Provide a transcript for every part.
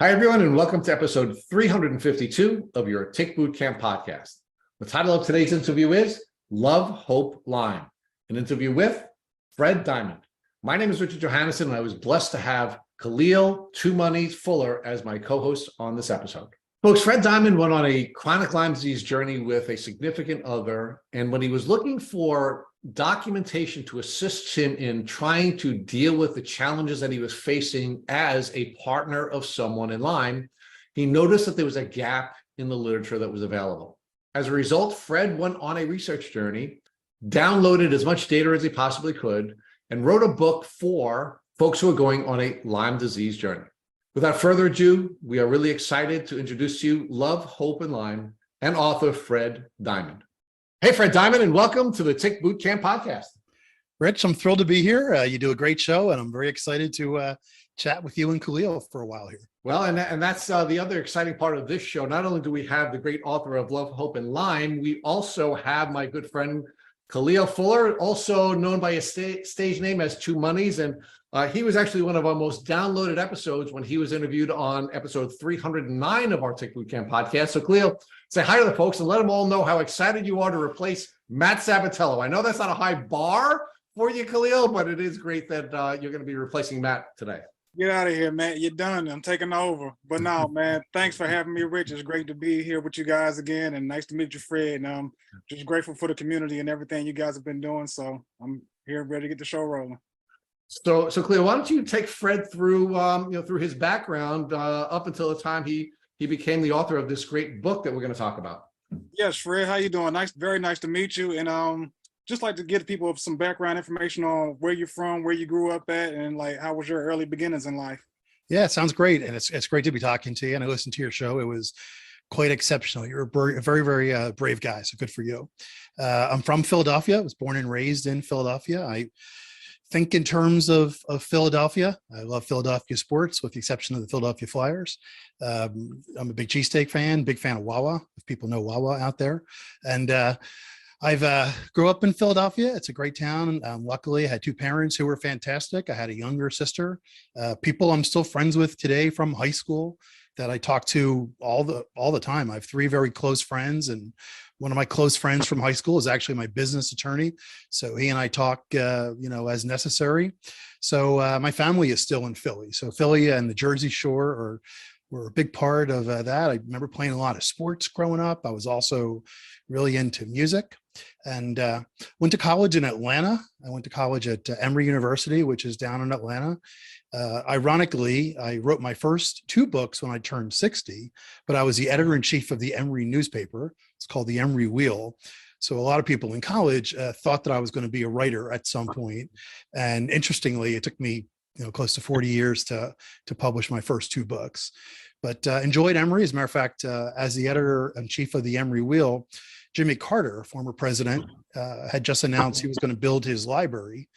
Hi, everyone, and welcome to episode 352 of your Tick Boot Camp podcast. The title of today's interview is Love, Hope, Lyme, an interview with Fred Diamond. My name is Richard Johannesson, and I was blessed to have Khalil, Monies Fuller as my co-host on this episode. Folks, Fred Diamond went on a chronic Lyme disease journey with a significant other, and when he was looking for documentation to assist him in trying to deal with the challenges that he was facing as a partner of someone in Lyme, he noticed that there was a gap in the literature that was available. As a result, Fred went on a research journey, downloaded as much data as he possibly could, and wrote a book for folks who are going on a Lyme disease journey. Without further ado, we are really excited to introduce to you Love, Hope, and Lyme and author Fred Diamond. Hey, Fred Diamond, and welcome to the Tick Boot Camp podcast. Rich, I'm thrilled to be here. You do a great show, and I'm very excited to chat with you and Khalil for a while here. Well, and that's the other exciting part of this show. Not only do we have the great author of Love, Hope, and Lyme, we also have my good friend Khalil Fuller, also known by his stage name as Monies, and he was actually one of our most downloaded episodes when he was interviewed on episode 309 of our Tick Boot Camp podcast. So Khalil, say hi to the folks and let them all know how excited you are to replace Matt Sabatello. I know that's not a high bar for you, Khalil, but it is great that you're going to be replacing Matt today. Get out of here, Matt. You're done. I'm taking over. But no, man, thanks for having me, Rich. It's great to be here with you guys again, and nice to meet you, Fred. And I'm just grateful for the community and everything you guys have been doing. So I'm here ready to get the show rolling. So Khalil, why don't you take Fred through through his background up until the time he became the author of this great book that we're going to talk about. Yes, Fred, how you doing? Nice, very nice to meet you. And just like to give people some background information on where you're from, where you grew up at, and like how was your early beginnings in life. Yeah, it sounds great, and it's great to be talking to you. And I listened to your show; it was quite exceptional. You're a very, very brave guy, so good for you. I'm from Philadelphia. I was born and raised in Philadelphia. I think in terms of Philadelphia. I love Philadelphia sports, with the exception of the Philadelphia Flyers. I'm a big cheesesteak fan, big fan of Wawa, if people know Wawa out there. And I've grew up in Philadelphia. It's a great town. Luckily, I had two parents who were fantastic. I had a younger sister, people I'm still friends with today from high school that I talk to all the time. I have three very close friends, and one of my close friends from high school is actually my business attorney. So he and I talk, as necessary. So my family is still in Philly. So Philly and the Jersey Shore were a big part of that. I remember playing a lot of sports growing up. I was also really into music, and went to college in Atlanta. I went to college at Emory University, which is down in Atlanta. Ironically, I wrote my first two books when I turned 60, but I was the editor-in-chief of the Emory newspaper. It's called the Emory Wheel. So a lot of people in college thought that I was going to be a writer at some point. And interestingly, it took me close to 40 years to publish my first two books. But enjoyed Emory. As a matter of fact, as the editor-in-chief of the Emory Wheel, Jimmy Carter, former president, had just announced he was going to build his library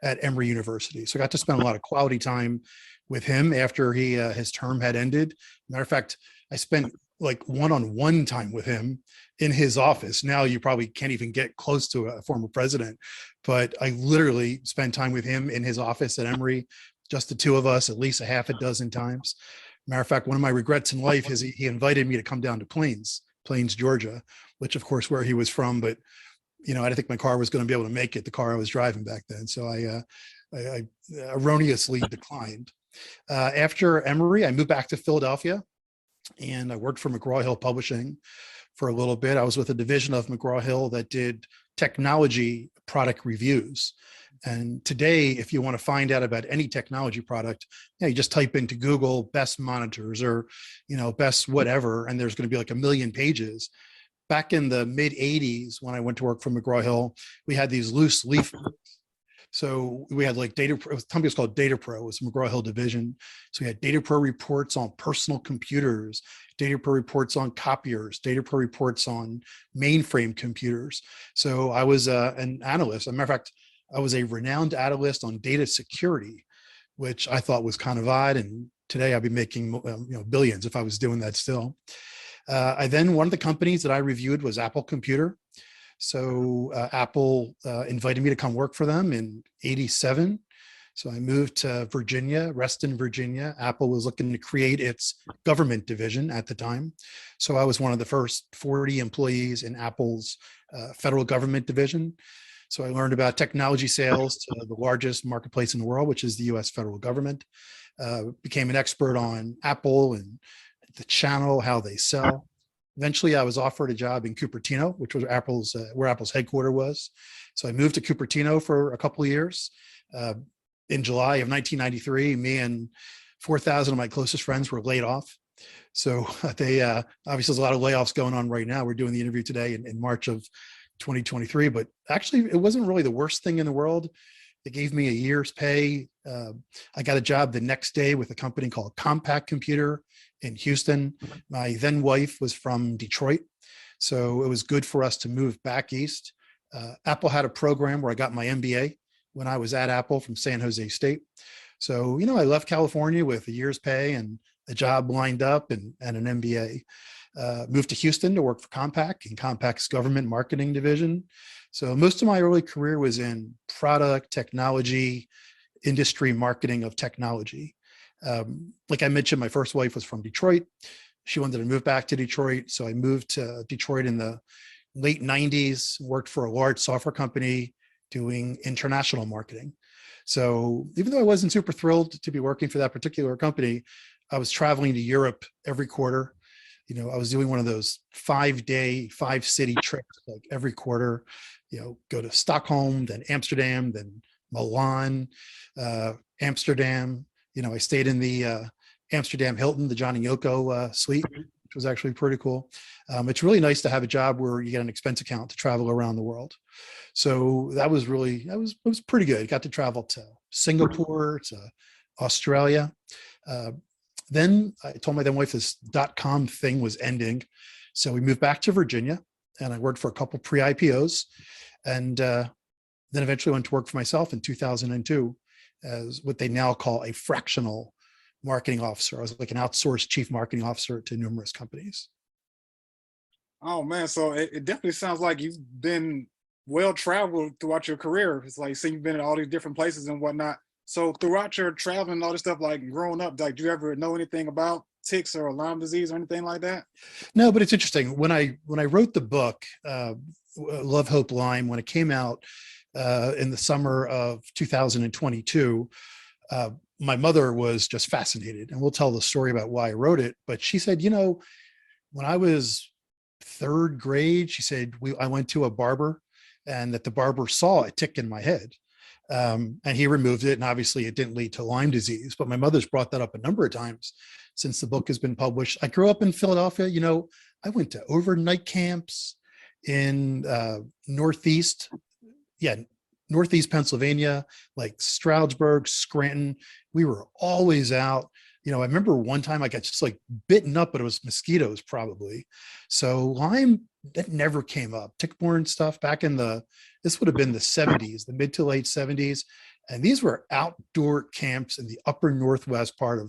at Emory University. So I got to spend a lot of quality time with him after his term had ended. Matter of fact, I spent like one-on-one time with him in his office. Now you probably can't even get close to a former president, but I literally spent time with him in his office at Emory, just the two of us, at least a half a dozen times. Matter of fact, one of my regrets in life is he invited me to come down to Plains, Georgia, which of course where he was from, but I didn't think my car was going to be able to make it, the car I was driving back then. So I erroneously declined. After Emory, I moved back to Philadelphia, and I worked for McGraw-Hill Publishing for a little bit. I was with a division of McGraw-Hill that did technology product reviews. And today, if you want to find out about any technology product, you just type into Google best monitors or, best whatever, and there's going to be like 1 million pages. Back in the mid 80s, when I went to work for McGraw-Hill, we had these loose leaf books. So we had like the company was called Data Pro, it was McGraw-Hill division. So we had Data Pro reports on personal computers, Data Pro reports on copiers, Data Pro reports on mainframe computers. So I was an analyst. As a matter of fact, I was a renowned analyst on data security, which I thought was kind of odd. And today I'd be making billions if I was doing that still. One of the companies that I reviewed was Apple Computer. So Apple invited me to come work for them in '87. So I moved to Virginia, Reston, Virginia. Apple was looking to create its government division at the time. So I was one of the first 40 employees in Apple's federal government division. So I learned about technology sales to the largest marketplace in the world, which is the US federal government. Became an expert on Apple and the channel, how they sell. Eventually, I was offered a job in Cupertino, which was where Apple's headquarters was. So I moved to Cupertino for a couple of years. In July of 1993, me and 4,000 of my closest friends were laid off. So they obviously there's a lot of layoffs going on right now. We're doing the interview today in March of 2023, but actually it wasn't really the worst thing in the world. They gave me a year's pay. I got a job the next day with a company called Compact Computer in Houston. My then wife was from Detroit, so it was good for us to move back east. Apple had a program where I got my MBA when I was at Apple from San Jose State. So, I left California with a year's pay and a job lined up and an MBA. Moved to Houston to work for Compaq and Compaq's government marketing division. So most of my early career was in product, technology, industry marketing of technology. Like I mentioned, my first wife was from Detroit. She wanted to move back to Detroit. So I moved to Detroit in the late 90s, worked for a large software company doing international marketing. So even though I wasn't super thrilled to be working for that particular company, I was traveling to Europe every quarter. I was doing one of those 5-day, 5-city trips like every quarter, go to Stockholm, then Amsterdam, then Milan, Amsterdam. I stayed in the Amsterdam Hilton, the John and Yoko suite, which was actually pretty cool. It's really nice to have a job where you get an expense account to travel around the world. So that was it was pretty good. Got to travel to Singapore, to Australia. Then I told my then wife this .com thing was ending. So we moved back to Virginia and I worked for a couple pre-IPOs and then eventually went to work for myself in 2002 as what they now call a fractional marketing officer. I was like an outsourced chief marketing officer to numerous companies. Oh man, so it definitely sounds like you've been well traveled throughout your career. It's like, so you've been in all these different places and whatnot. So throughout your traveling and all this stuff, like growing up, like, do you ever know anything about ticks or Lyme disease or anything like that? No, but it's interesting. When I wrote the book, Love, Hope, Lyme, when it came out in the summer of 2022, my mother was just fascinated, and we'll tell the story about why I wrote it. But she said, when I was third grade, she said, I went to a barber and that the barber saw a tick in my head. And he removed it. And obviously it didn't lead to Lyme disease, but my mother's brought that up a number of times since the book has been published. I grew up in Philadelphia. I went to overnight camps in Northeast Pennsylvania, like Stroudsburg, Scranton. We were always out. I remember one time I got just like bitten up, but it was mosquitoes probably. So Lyme, that never came up. Tick-borne stuff back in this would have been the 70s, the mid to late 70s. And these were outdoor camps in the upper Northwest part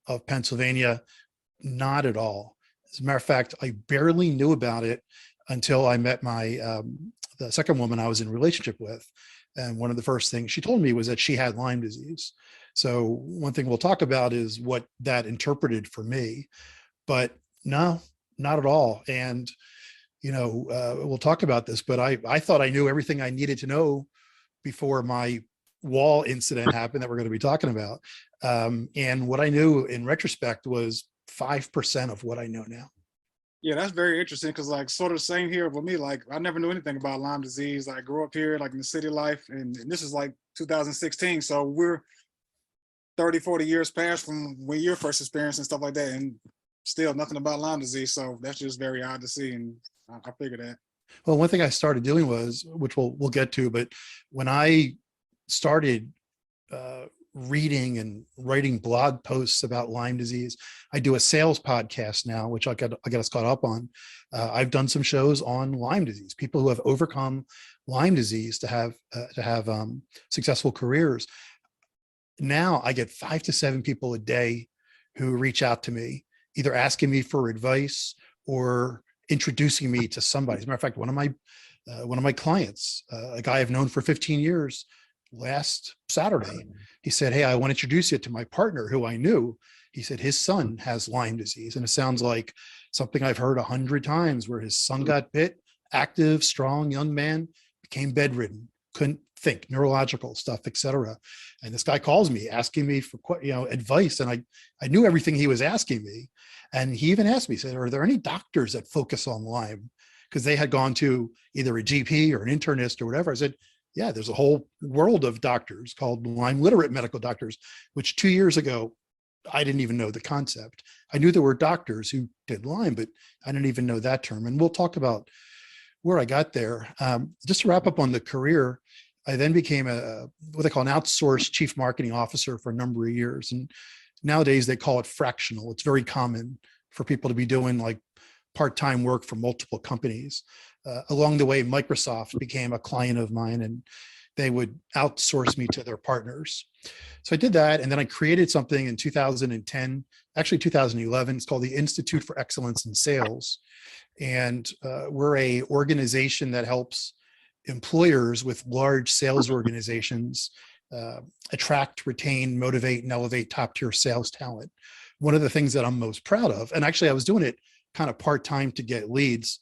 of Pennsylvania. Not at all. As a matter of fact, I barely knew about it until I met the second woman I was in a relationship with. And one of the first things she told me was that she had Lyme disease. So one thing we'll talk about is what that interpreted for me, but no, not at all. And, we'll talk about this, but I thought I knew everything I needed to know before my wall incident happened that we're going to be talking about. And what I knew in retrospect was 5% of what I know now. Yeah, that's very interesting because like sort of same here with me. Like I never knew anything about Lyme disease. I grew up here like in the city life and this is like 2016. So we're 30, 40 years past from when you first experienced and stuff like that. And still nothing about Lyme disease. So that's just very odd to see. And I figured that. Well, one thing I started doing was, which we'll get to, but when I started reading and writing blog posts about Lyme disease, I do a sales podcast now, which I got us caught up on. I've done some shows on Lyme disease, people who have overcome Lyme disease to have successful careers. Now I get 5 to 7 people a day who reach out to me, either asking me for advice or introducing me to somebody. As a matter of fact, one of my clients, a guy I've known for 15 years, last Saturday. He said, "Hey, I want to introduce you to my partner who I knew." He said his son has Lyme disease. And it sounds like something I've heard 100 times, where his son got bit, active, strong, young man, became bedridden, couldn't think, neurological stuff, etc. And this guy calls me asking me for advice. And I knew everything he was asking me. And he even asked me, he said, "Are there any doctors that focus on Lyme?" Because they had gone to either a GP or an internist or whatever. I said, "Yeah, there's a whole world of doctors called Lyme literate medical doctors," which 2 years ago, I didn't even know the concept. I knew there were doctors who did Lyme, but I didn't even know that term. And we'll talk about where I got there. Just to wrap up on the career, I then became what they call an outsourced chief marketing officer for a number of years. And nowadays they call it fractional. It's very common for people to be doing like part-time work for multiple companies. Along the way, Microsoft became a client of mine, and they would outsource me to their partners. So I did that. And then I created something in 2010, actually 2011. It's called the Institute for Excellence in Sales. And we're a organization that helps employers with large sales organizations attract, retain, motivate, and elevate top-tier sales talent. One of the things that I'm most proud of, and actually I was doing it kind of part-time to get leads.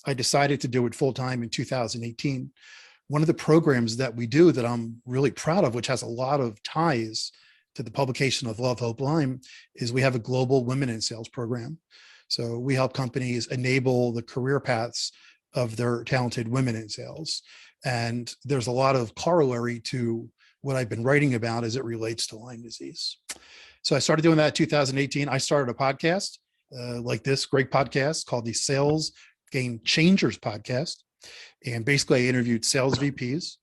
I decided to do it full-time in 2018. One of the programs that we do that I'm really proud of, which has a lot of ties to the publication of Love, Hope, Lyme, is we have a global women in sales program. So we help companies enable the career paths of their talented women in sales. And there's a lot of corollary to what I've been writing about as it relates to Lyme disease. So I started doing that in 2018. I started a podcast like this great podcast called the Sales Game Changers Podcast. And basically I interviewed sales VPs.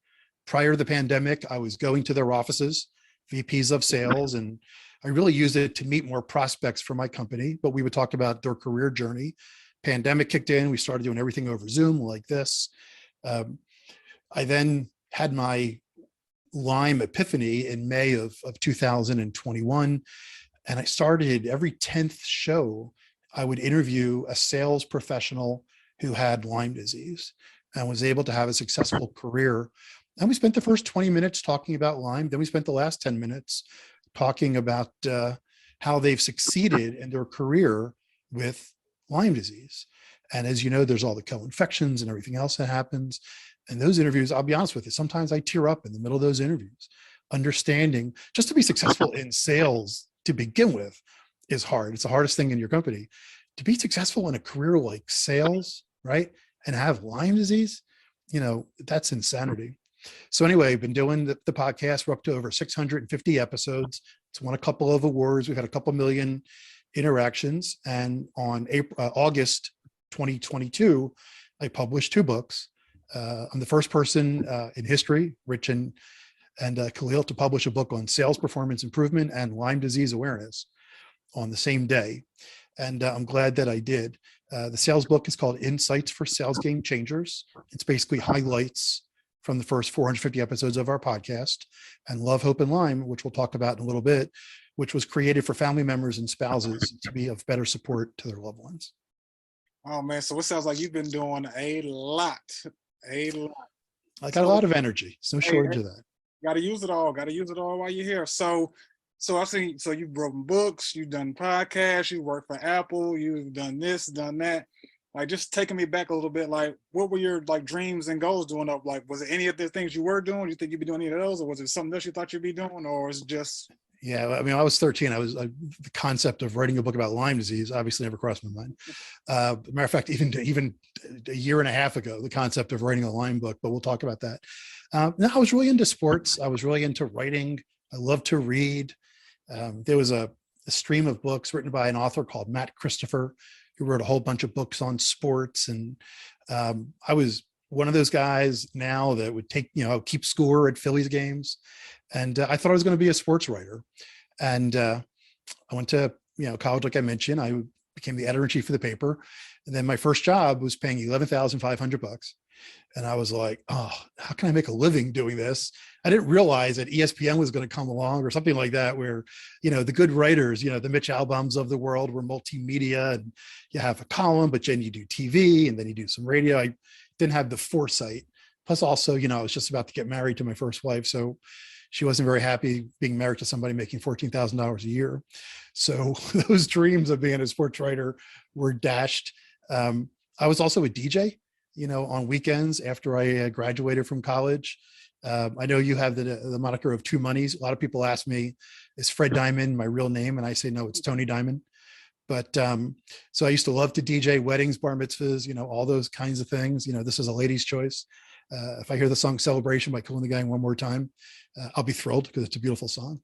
Prior to the pandemic, I was going to their offices, VPs of sales, and I really used it to meet more prospects for my company, but we would talk about their career journey. Pandemic kicked in. We started doing everything over Zoom like this. I then had my Lyme epiphany in May of 2021. And I started every 10th show, I would interview a sales professional who had Lyme disease and was able to have a successful career. And we spent the first 20 minutes talking about Lyme. Then we spent the last 10 minutes talking about how they've succeeded in their career with Lyme disease. And as you know, there's all the co-infections and everything else that happens. And those interviews, I'll be honest with you, sometimes I tear up in the middle of those interviews. Understanding just to be successful in sales to begin with is hard. It's the hardest thing in your company. To be successful in a career like sales, right, and have Lyme disease, that's insanity. So anyway, I've been doing the podcast. We're up to over 650 episodes. It's won a couple of awards. We've had a couple million interactions. And on August 2022, I published 2 books. I'm the first person in history, Rich and Khalil, to publish a book on sales performance improvement and Lyme disease awareness on the same day. And I'm glad that I did. The sales book is called Insights for Sales Game Changers. It's basically highlights from the first 450 episodes of our podcast, and Love, Hope, and Lyme, which we'll talk about in a little bit, which was created for family members and spouses to be of better support to their loved ones. Oh man, so it sounds like you've been doing a lot. I got a lot of energy. There's no shortage of that. Got to use it all. Got to use it all while you're here. So I've seen, so you've written books, you've done podcasts, you work for Apple, you've done this, done that. Like, just taking me back a little bit, like, what were your dreams and goals doing up? Like, was it any of the things you were doing? Do you think you'd be doing any of those, or was it something else you thought you'd be doing, or was it just? Yeah, I mean, I was 13. The concept of writing a book about Lyme disease obviously never crossed my mind. Matter of fact, even a year and a half ago, the concept of writing a Lyme book, but we'll talk about that. No, I was really into sports. I was really into writing. I love to read. There was a stream of books written by an author called Matt Christopher, who wrote a whole bunch of books on sports. And I was one of those guys now that would keep score at Phillies games. And I thought I was going to be a sports writer. And I went to college, like I mentioned. I became the editor-in-chief of the paper. And then my first job was paying $11,500. And I was like, oh, how can I make a living doing this? I didn't realize that ESPN was going to come along or something like that, where, the good writers, the Mitch Albums of the world were multimedia, and you have a column, but then you do TV and then you do some radio. I didn't have the foresight Plus also, I was just about to get married to my first wife. So she wasn't very happy being married to somebody making $14,000 a year. So those dreams of being a sports writer were dashed. I was also a DJ, on weekends after I graduated from college. I know you have the moniker of Two Monies. A lot of people ask me, is Fred Diamond my real name? And I say, no, it's Tony Diamond. But so I used to love to DJ weddings, bar mitzvahs, all those kinds of things. This is a lady's choice. If I hear the song Celebration by Cool and the Gang one more time, I'll be thrilled because it's a beautiful song.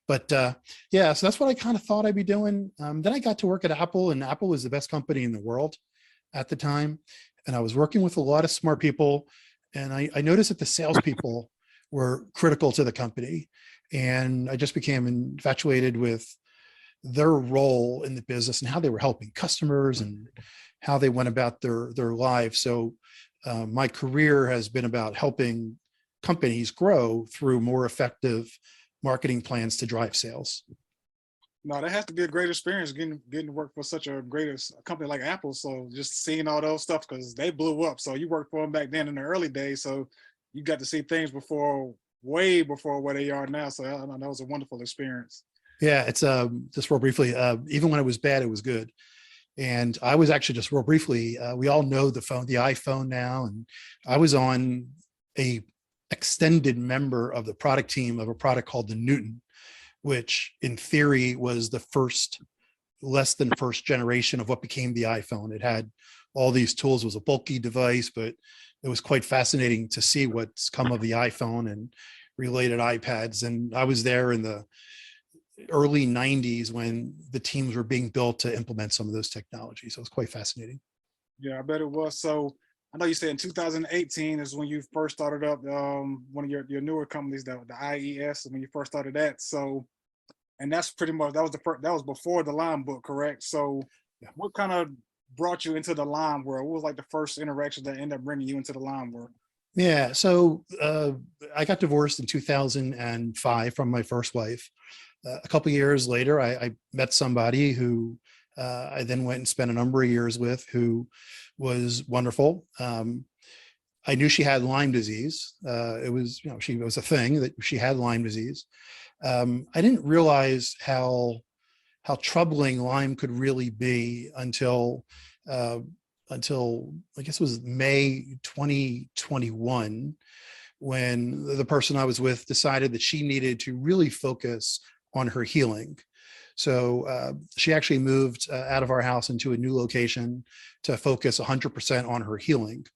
But yeah, so that's what I kind of thought I'd be doing. Then I got to work at Apple, and Apple was the best company in the world at the time. And I was working with a lot of smart people. And I noticed that the salespeople were critical to the company. And I just became infatuated with their role in the business and how they were helping customers and how they went about their lives. So my career has been about helping companies grow through more effective marketing plans to drive sales. No, that has to be a great experience getting to work for such a company like Apple. So just seeing all those stuff, because they blew up. So you worked for them back then in the early days. So you got to see things way before where they are now. So I know that was a wonderful experience. Yeah, it's just real briefly, even when it was bad, it was good. And I was actually, just real briefly, we all know the iPhone now, and I was on a extended member of the product team of a product called the Newton, which in theory was the less than first generation of what became the iPhone. It had all these tools. It was a bulky device, but it was quite fascinating to see what's come of the iPhone and related iPads. And I was there in the early 90s when the teams were being built to implement some of those technologies. So it was quite fascinating. Yeah, I bet it was. So I know you said in 2018 is when you first started up one of your newer companies, the IES, when you first started that. So, and that's pretty much, that was before the Lyme book, correct? So yeah. What kind of brought you into the Lyme world? What was like the first interaction that ended up bringing you into the Lyme world? Yeah, so I got divorced in 2005 from my first wife. A couple of years later, I met somebody who I then went and spent a number of years with, who was wonderful. I knew she had Lyme disease. It was a thing that she had Lyme disease. I didn't realize how troubling Lyme could really be until I guess it was May 2021, when the person I was with decided that she needed to really focus on her healing. So she actually moved out of our house into a new location to focus 100% on her healing.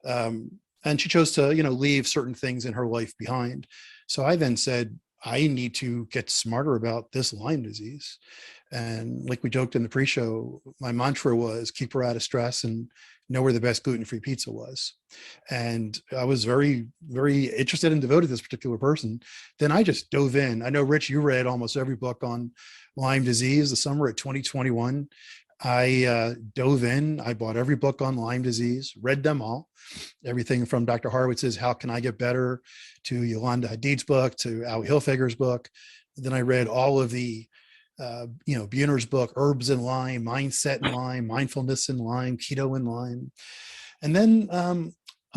And she chose to, leave certain things in her life behind. So I then said, I need to get smarter about this Lyme disease. And like we joked in the pre-show, my mantra was keep her out of stress and know where the best gluten-free pizza was. And I was very, very interested and devoted to this particular person. Then I just dove in. I know, Rich, you read almost every book on Lyme disease. The summer of 2021, I dove in. I bought every book on Lyme disease, read them all. Everything from Dr. Horowitz's How Can I Get Better to Yolanda Hadid's book to Al Hilfiger's book. Then I read all of the Buhner's book, Herbs in Lyme, Mindset in Lyme, Mindfulness in Lyme, Keto in Lyme. And then I'm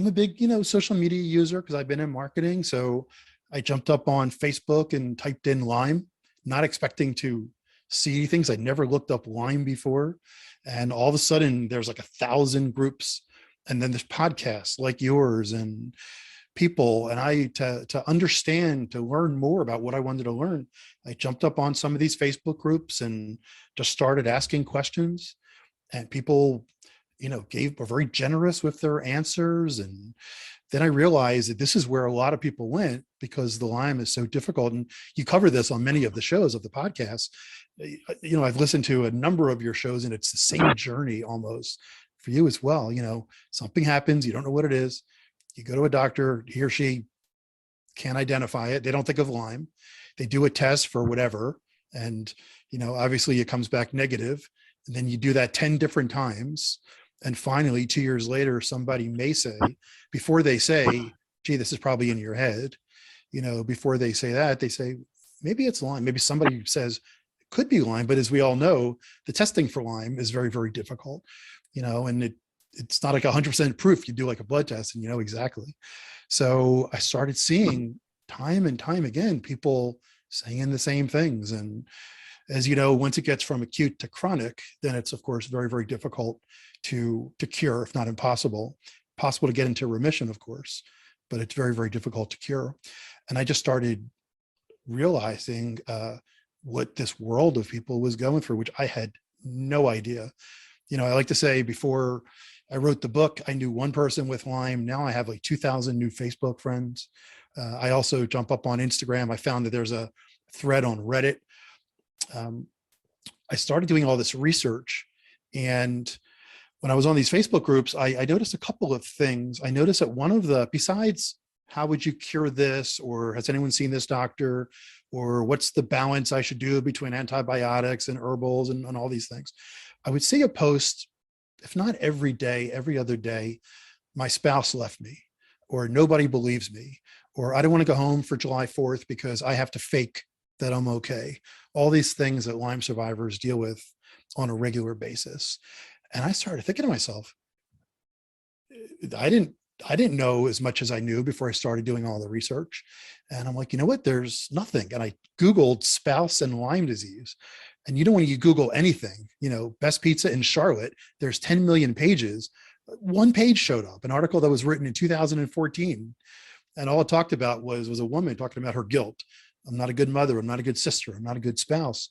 a big, social media user because I've been in marketing. So I jumped up on Facebook and typed in Lyme, not expecting to see things. I'd never looked up Lyme before. And all of a sudden there's like 1,000 groups. And then there's podcasts like yours and people. And I, to understand, to learn more about what I wanted to learn, I jumped up on some of these Facebook groups and just started asking questions, and people, were very generous with their answers. And then I realized that this is where a lot of people went because the Lyme is so difficult. And you cover this on many of the shows of the podcast. I've listened to a number of your shows, and it's the same journey almost for you as well. Something happens, you don't know what it is. You go to a doctor, he or she can't identify it. They don't think of Lyme. They do a test for whatever. And, obviously it comes back negative. And then you do that 10 different times. And finally, 2 years later, somebody may say, before they say, gee, this is probably in your head, before they say that, they say, maybe it's Lyme. Maybe somebody says it could be Lyme. But as we all know, the testing for Lyme is very, very difficult, and it's not like 100% proof. You do like a blood test and you know exactly. So I started seeing time and time again, people saying the same things. And as you know, once it gets from acute to chronic, then it's of course very, very difficult to cure, if not impossible. Possible to get into remission, of course, but it's very, very difficult to cure. And I just started realizing what this world of people was going through, which I had no idea. You know, I like to say before I wrote the book, I knew one person with Lyme. Now I have like 2,000 new Facebook friends. I also jump up on Instagram. I found that there's a thread on Reddit. I started doing all this research, and when I was on these Facebook groups, I noticed a couple of things. I noticed that one of the, besides how would you cure this, or has anyone seen this doctor, or what's the balance I should do between antibiotics and herbals and all these things, I would see a post, if not every day, every other day, my spouse left me, or nobody believes me, or I don't want to go home for July 4th because I have to fake that I'm okay. All these things that Lyme survivors deal with on a regular basis. And I started thinking to myself, I didn't know as much as I knew before I started doing all the research. And I'm like, you know what, there's nothing. And I Googled spouse and Lyme disease. And you know, when you Google anything, you know, best pizza in Charlotte, there's 10 million pages. One page showed up, an article that was written in 2014. And all it talked about was a woman talking about her guilt. I'm not a good mother. I'm not a good sister. I'm not a good spouse.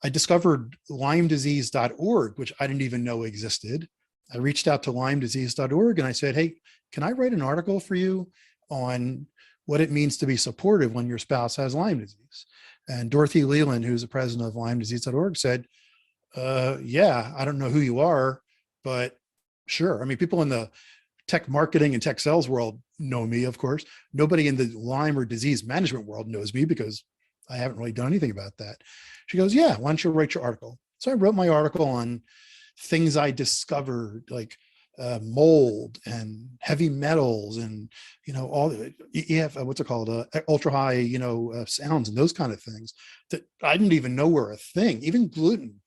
I discovered LymeDisease.org, which I didn't even know existed. I reached out to LymeDisease.org and I said, hey, can I write an article for you on what it means to be supportive when your spouse has Lyme disease? And Dorothy Leland, who's the president of LymeDisease.org, said, yeah, I don't know who you are, but sure. I mean, people in the tech marketing and tech sales world know me, of course. Nobody in the Lyme or disease management world knows me because I haven't really done anything about that. She goes, yeah, why don't you write your article? So I wrote my article on things I discovered, like mold and heavy metals and, you know, all the what's it called? Ultra high, you know, sounds and those kind of things that I didn't even know were a thing. Even gluten,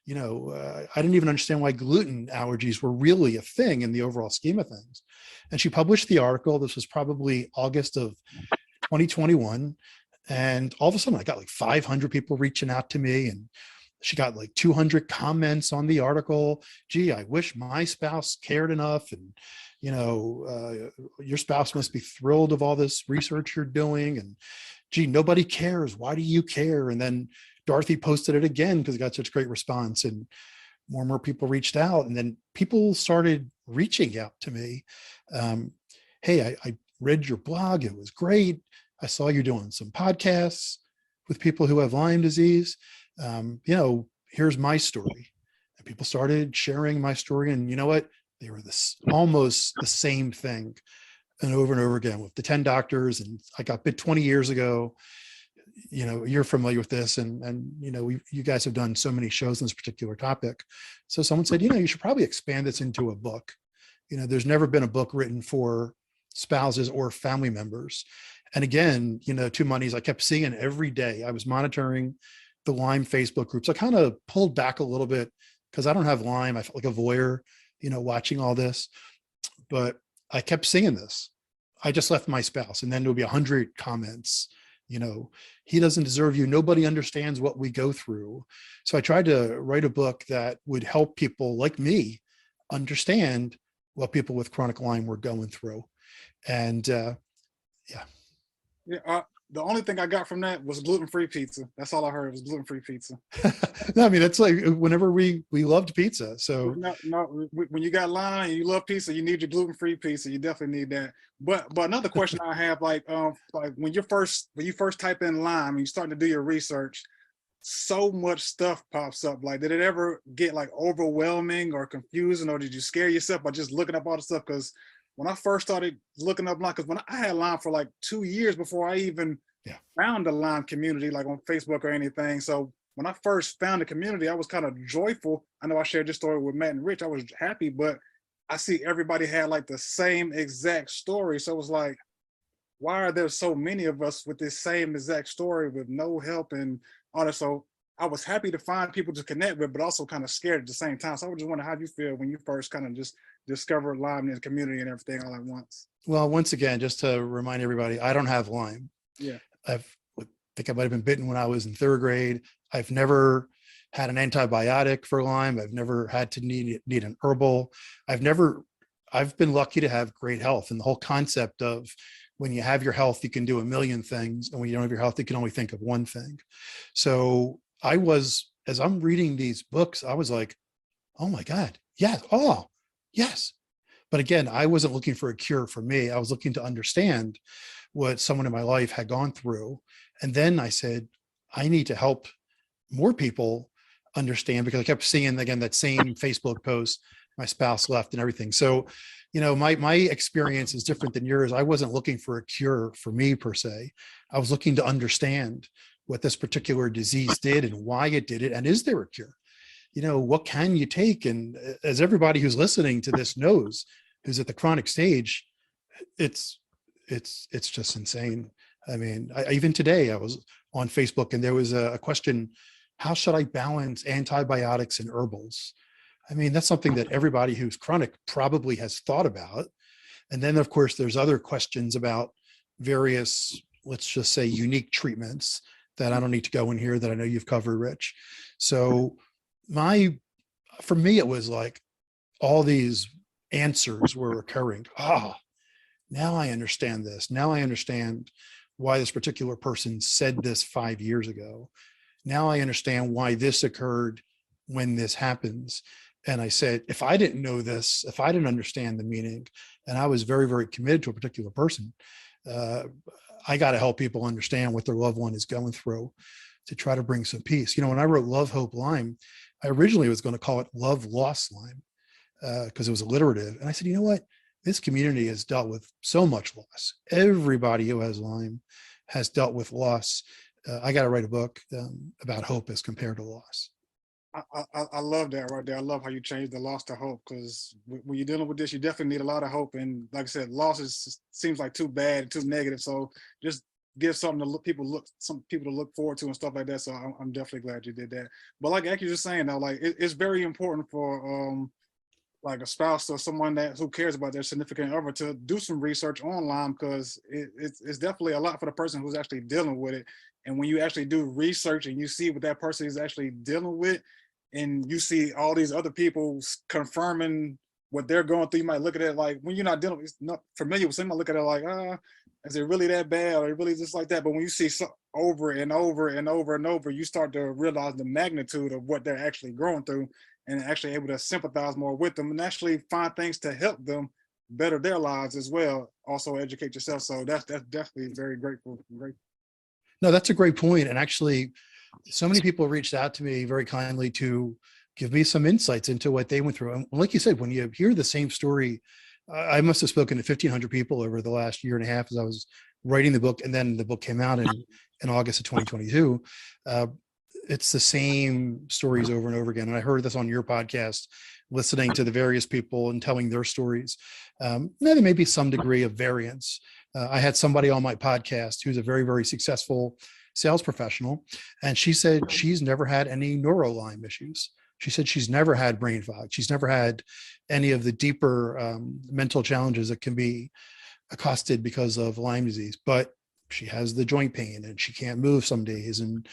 you know, I didn't even understand why gluten allergies were really a thing in the overall scheme of things. And she published the article. This was probably August of 2021. And all of a sudden I got like 500 people reaching out to me, and she got like 200 comments on the article. Gee, I wish my spouse cared enough. And, you know, your spouse must be thrilled of all this research you're doing. And gee, nobody cares. Why do you care? And then Dorothy posted it again because it got such great response, and more people reached out. And then people started reaching out to me. Hey, I read your blog. It was great. I saw you're doing some podcasts with people who have Lyme disease. You know, here's my story. And people started sharing my story. And you know what? They were almost the same thing and over again with the 10 doctors. And I got bit 20 years ago. You know, you're familiar with this. And you know, you guys have done so many shows on this particular topic. So someone said, you know, you should probably expand this into a book. You know, there's never been a book written for spouses or family members. And again, you know, 2 Monies, I kept seeing every day. I was monitoring the Lyme Facebook groups. I kind of pulled back a little bit because I don't have Lyme. I felt like a voyeur, you know, watching all this, but I kept seeing this. I just left my spouse, and then there would be 100 comments. You know, he doesn't deserve you. Nobody understands what we go through. So I tried to write a book that would help people like me understand what people with chronic Lyme were going through. And yeah. Yeah, the only thing I got from that was gluten-free pizza. That's all I heard was gluten-free pizza. No, I mean, that's like whenever we loved pizza. So no, when you got Lyme and you love pizza, you need your gluten-free pizza. You definitely need that. But another question I have, like when you first type in Lyme and you starting to do your research, so much stuff pops up. Like, did it ever get like overwhelming or confusing, or did you scare yourself by just looking up all the stuff? Because when I first started looking up Lyme, because when I had Lyme for like 2 years before I even found the Lyme community, like on Facebook or anything. So when I first found the community, I was kind of joyful. I know I shared this story with Matt and Rich. I was happy, but I see everybody had like the same exact story. So it was like, why are there so many of us with this same exact story with no help and all that? So I was happy to find people to connect with, but also kind of scared at the same time. So I just wonder how you feel when you first kind of just discovered Lyme in the community and everything all at once. Well, once again, just to remind everybody, I don't have Lyme. Yeah. I think I might have been bitten when I was in 3rd grade. I've never had an antibiotic for Lyme. I've never had to need an herbal. I've been lucky to have great health, and the whole concept of when you have your health, you can do a million things. And when you don't have your health, you can only think of one thing. So as I'm reading these books, I was like, oh my God, yes. Oh, yes. But again, I wasn't looking for a cure for me. I was looking to understand what someone in my life had gone through. And then I said, I need to help more people understand, because I kept seeing, again, that same Facebook post, my spouse left and everything. So, my experience is different than yours. I wasn't looking for a cure for me per se. I was looking to understand what this particular disease did and why it did it. And is there a cure? What can you take? And as everybody who's listening to this knows, who's at the chronic stage, it's just insane. I mean, even today I was on Facebook and there was a question, how should I balance antibiotics and herbals? I mean, that's something that everybody who's chronic probably has thought about. And then of course, there's other questions about various, let's just say, unique treatments that I don't need to go in here that I know you've covered, Rich. So for me, it was like all these answers were occurring. Now I understand this. Now I understand why this particular person said this 5 years ago. Now I understand why this occurred when this happens. And I said, if I didn't know this, if I didn't understand the meaning, and I was very, very committed to a particular person, I got to help people understand what their loved one is going through to try to bring some peace. When I wrote Love, Hope, Lyme, I originally was going to call it Love, Loss, Lyme, because it was alliterative. And I said, you know what? This community has dealt with so much loss. Everybody who has Lyme has dealt with loss. I got to write a book about hope as compared to loss. I love that right there. I love how you changed the loss to hope, because when you're dealing with this, you definitely need a lot of hope. And like I said, losses seems like too bad, too negative. So just give something to some people to look forward to and stuff like that. So I'm definitely glad you did that. But like Aki was saying, though, like it's very important for like a spouse or someone who cares about their significant other to do some research on Lyme, because it's definitely a lot for the person who's actually dealing with it. And when you actually do research and you see what that person is actually dealing with, and you see all these other people confirming what they're going through, you might look at it like, when you're not familiar with someone, look at it like, is it really that bad, or really just like that? But when you see over and over and over and over, you start to realize the magnitude of what they're actually going through, and actually able to sympathize more with them and actually find things to help them better their lives as well. Also educate yourself. So that's definitely very grateful. No, that's a great point. And actually, so many people reached out to me very kindly to give me some insights into what they went through. And like you said, when you hear the same story, I must have spoken to 1,500 people over the last year and a half as I was writing the book. And then the book came out in August of 2022. It's the same stories over and over again. And I heard this on your podcast, listening to the various people and telling their stories. Now there may be some degree of variance. I had somebody on my podcast who's a very, very successful sales professional, and she said she's never had any neuro-Lyme issues. She said she's never had brain fog. She's never had any of the deeper mental challenges that can be accosted because of Lyme disease, but she has the joint pain and she can't move some days. And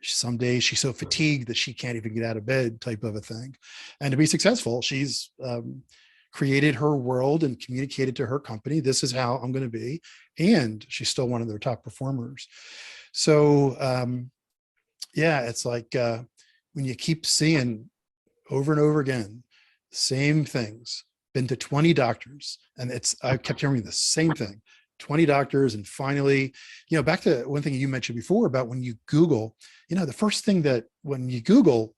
some days she's so fatigued that she can't even get out of bed, type of a thing. And to be successful, she's created her world and communicated to her company, this is how I'm going to be. And she's still one of their top performers. So yeah, it's like when you keep seeing over and over again, same things, been to 20 doctors, and I kept hearing the same thing, 20 doctors. And finally, back to one thing you mentioned before about when you Google, the first thing that when you Google,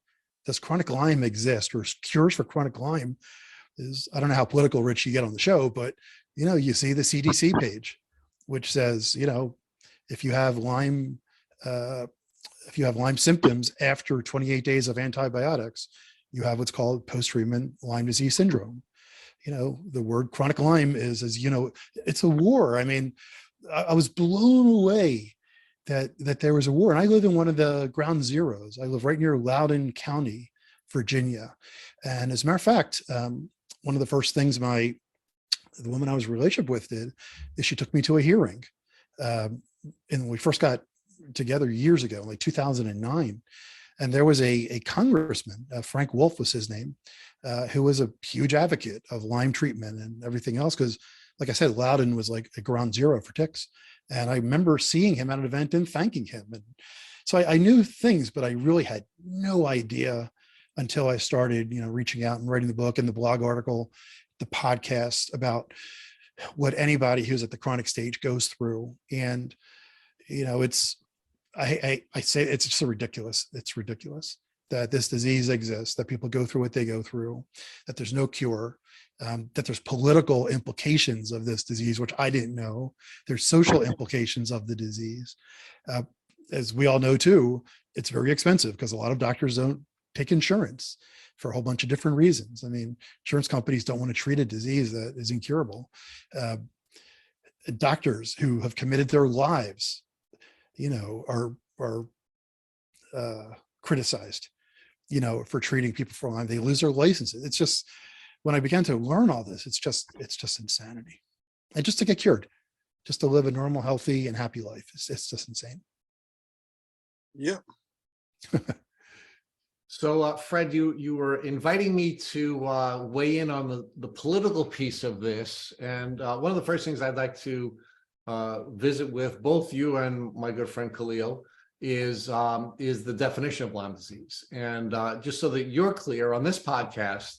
does chronic Lyme exist or cures for chronic Lyme, is, I don't know how political, Rich, you get on the show, but you see the CDC page, which says, if you have Lyme symptoms after 28 days of antibiotics, you have what's called post-treatment Lyme disease syndrome. The word chronic Lyme is, it's a war. I mean, I was blown away that there was a war. And I live in one of the ground zeros. I live right near Loudoun County, Virginia. And as a matter of fact, one of the first things the woman I was in a relationship with did is she took me to a hearing. And we first got together years ago, like 2009. And there was a congressman, Frank Wolf was his name, who was a huge advocate of Lyme treatment and everything else. Because like I said, Loudoun was like a ground zero for ticks. And I remember seeing him at an event and thanking him. And so I knew things, but I really had no idea until I started, reaching out and writing the book and the blog article, the podcast about what anybody who's at the chronic stage goes through. And, I say it's just ridiculous. It's ridiculous that this disease exists, that people go through what they go through, that there's no cure, that there's political implications of this disease, which I didn't know. There's social implications of the disease. As we all know too, it's very expensive because a lot of doctors don't take insurance for a whole bunch of different reasons. I mean, insurance companies don't want to treat a disease that is incurable. Doctors who have committed their lives, are criticized, for treating people for Lyme. They lose their licenses. It's just, when I began to learn all this, it's just insanity. And just to get cured, just to live a normal, healthy, and happy life. It's just insane. Yep. So, Fred, you were inviting me to weigh in on the political piece of this. And one of the first things I'd like to visit with both you and my good friend Khalil is the definition of Lyme disease. And just so that you're clear, on this podcast,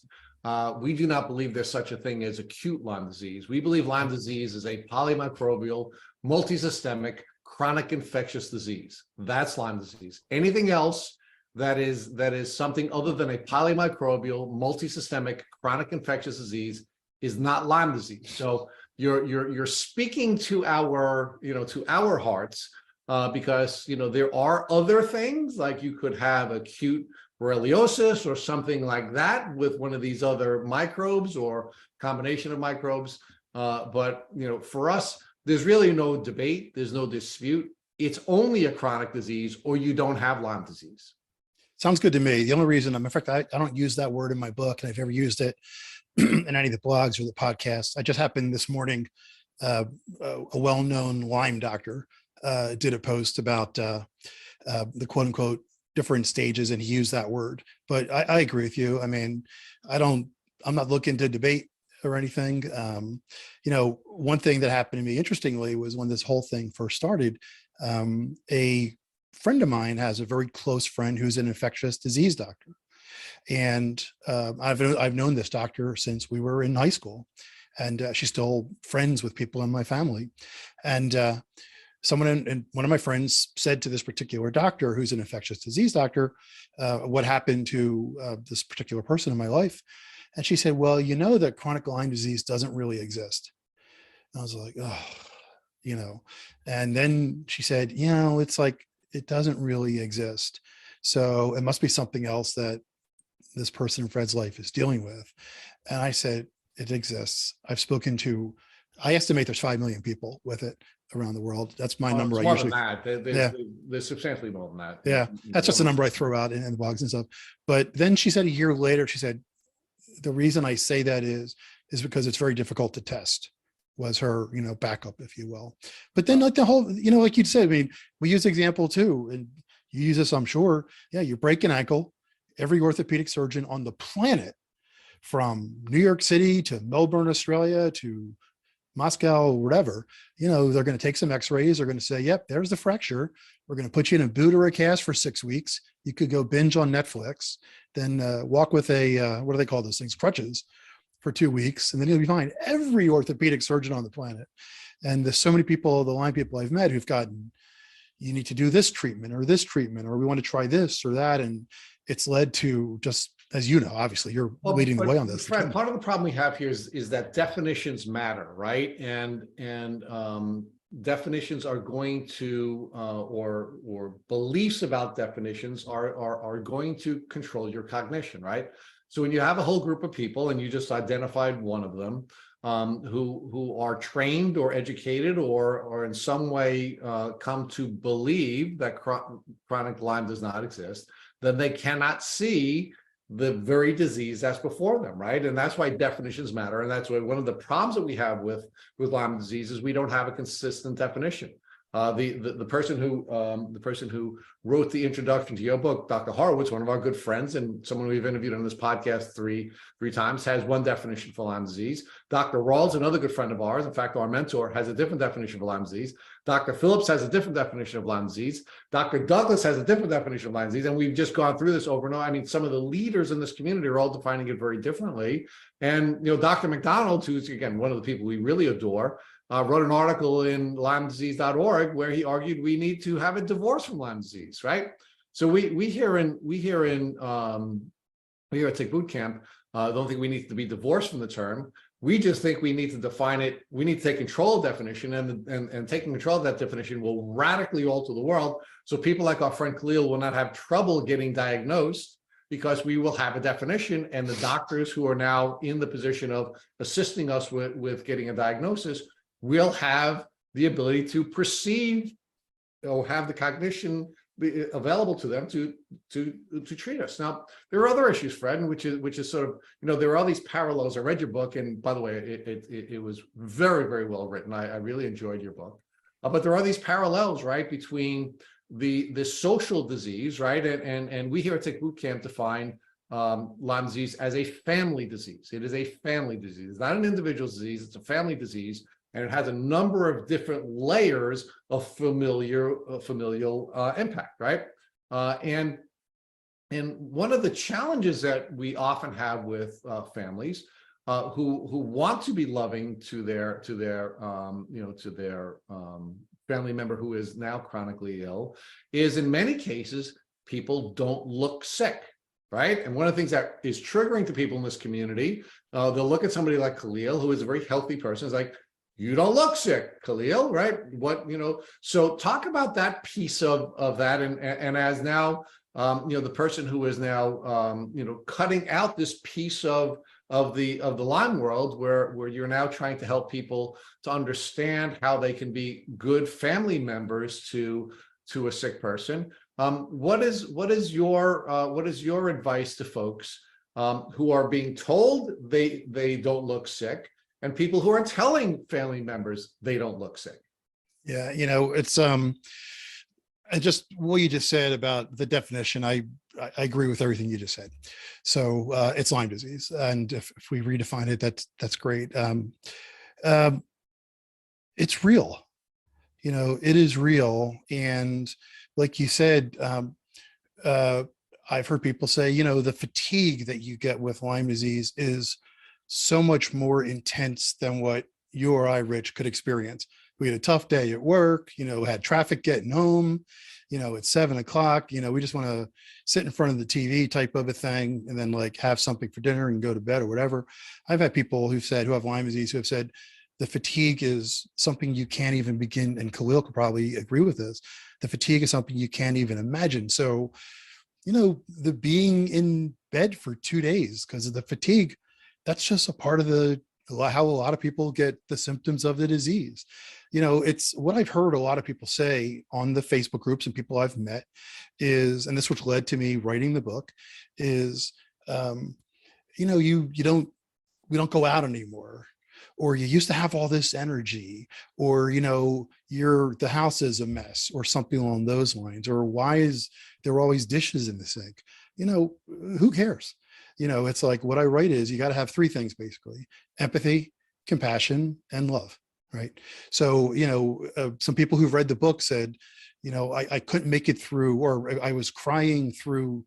we do not believe there's such a thing as acute Lyme disease. We believe Lyme disease is a polymicrobial, multisystemic, chronic infectious disease. That's Lyme disease. Anything else that is something other than a polymicrobial, multisystemic, chronic infectious disease is not Lyme disease. So you're speaking to our hearts, because there are other things, like you could have acute borreliosis or something like that with one of these other microbes or combination of microbes. But for us, there's really no debate. There's no dispute. It's only a chronic disease, or you don't have Lyme disease. Sounds good to me. The only reason, in fact, I don't use that word in my book, and I've never used it in any of the blogs or the podcasts. I just happened this morning, a well-known Lyme doctor did a post about the quote unquote different stages, and he used that word. But I agree with you. I mean, I'm not looking to debate or anything. One thing that happened to me, interestingly, was when this whole thing first started, a friend of mine has a very close friend who's an infectious disease doctor. And I've known this doctor since we were in high school, and she's still friends with people in my family. And one of my friends said to this particular doctor, who's an infectious disease doctor, what happened to this particular person in my life. And she said, well, that chronic Lyme disease doesn't really exist. And I was like, oh, and then she said, it's like, it doesn't really exist. So it must be something else that this person in Fred's life is dealing with. And I said, it exists. I estimate there's 5 million people with it around the world. That's my number. It's more than that. There's substantially more than that. Yeah. That's just a number I throw out in the blogs and stuff. But then she said a year later, she said, the reason I say that is because it's very difficult to test, was her, backup, if you will. But then like the whole, like you'd said, I mean, we use the example too, and you use this, I'm sure. Yeah. You break an ankle, every orthopedic surgeon on the planet, from New York City to Melbourne, Australia, to Moscow, whatever, they're going to take some x-rays. They're going to say, yep, there's the fracture. We're going to put you in a boot or a cast for 6 weeks. You could go binge on Netflix, then walk with what do they call those things? Crutches for 2 weeks. And then you'll be fine. Every orthopedic surgeon on the planet. And there's so many people, the Lyme people I've met, who've gotten, you need to do this treatment, or we want to try this or that. And it's led to, just as obviously you're leading the way on this. Fred, part of the problem we have here is that definitions matter, right? And definitions are going to, or beliefs about definitions are going to control your cognition, right? So when you have a whole group of people, and you just identified one of them, who are trained or educated or in some way come to believe that chronic Lyme does not exist, then they cannot see the very disease that's before them, right? And that's why definitions matter. And that's why one of the problems that we have with Lyme disease is we don't have a consistent definition. The person who wrote the introduction to your book, Dr. Horowitz, one of our good friends and someone we've interviewed on this podcast three times, has one definition for Lyme disease. Dr. Rawls, another good friend of ours, in fact, our mentor, has a different definition for Lyme disease. Dr. Phillips has a different definition of Lyme disease. Dr. Douglas has a different definition of Lyme disease. And we've just gone through this over and over. I mean, some of the leaders in this community are all defining it very differently. And, Dr. McDonald, who's, again, one of the people we really adore, wrote an article in LymeDisease.org where he argued we need to have a divorce from Lyme disease, right? So we here at Tick Boot Camp don't think we need to be divorced from the term. We just think we need to define it. We need to take control of definition, and taking control of that definition will radically alter the world. So people like our friend Khalil will not have trouble getting diagnosed because we will have a definition, and the doctors who are now in the position of assisting us with getting a diagnosis will have the ability to perceive or have the cognition available to them to treat us. Now, there are other issues, Fred, which is sort of, there are all these parallels. I read your book, and by the way, it was very, very well written. I really enjoyed your book. But there are these parallels, right, between the social disease, right, and we here at Tick Boot Camp define Lyme disease as a family disease. It is a family disease. It's not an individual disease. It's a family disease. And it has a number of different layers of familial impact, right? And one of the challenges that we often have with families who want to be loving to their family member who is now chronically ill is, in many cases, people don't look sick, right? And one of the things that is triggering to people in this community, they'll look at somebody like Khalil, who is a very healthy person, is like, you don't look sick, Khalil, right? So talk about that piece of that. And as now, the person who is now, cutting out this piece of the Lyme world where you're now trying to help people to understand how they can be good family members to a sick person. What is your advice to folks who are being told they don't look sick, and people who are telling family members they don't look sick? Yeah, it's just what you just said about the definition. I agree with everything you just said. So it's Lyme disease, and if we redefine it, that's great. It's real. It is real, and like you said, I've heard people say, the fatigue that you get with Lyme disease is so much more intense than what you or I, Rich, could experience. We had a tough day at work, had traffic getting home, at 7 o'clock, we just want to sit in front of the TV type of a thing, and then like have something for dinner and go to bed or whatever. I've had people who have Lyme disease who have said the fatigue is something you can't even begin. And Khalil could probably agree with this. The fatigue is something you can't even imagine. So, the being in bed for 2 days because of the fatigue, that's just a part of how a lot of people get the symptoms of the disease. It's what I've heard a lot of people say on the Facebook groups and people I've met is, and this which led to me writing the book, is, we don't go out anymore, or you used to have all this energy, or, the house is a mess, or something along those lines, or why is there always dishes in the sink? Who cares? It's like what I write is you got to have three things, basically: empathy, compassion, and love. Right. So, some people who've read the book said, I couldn't make it through, or I was crying through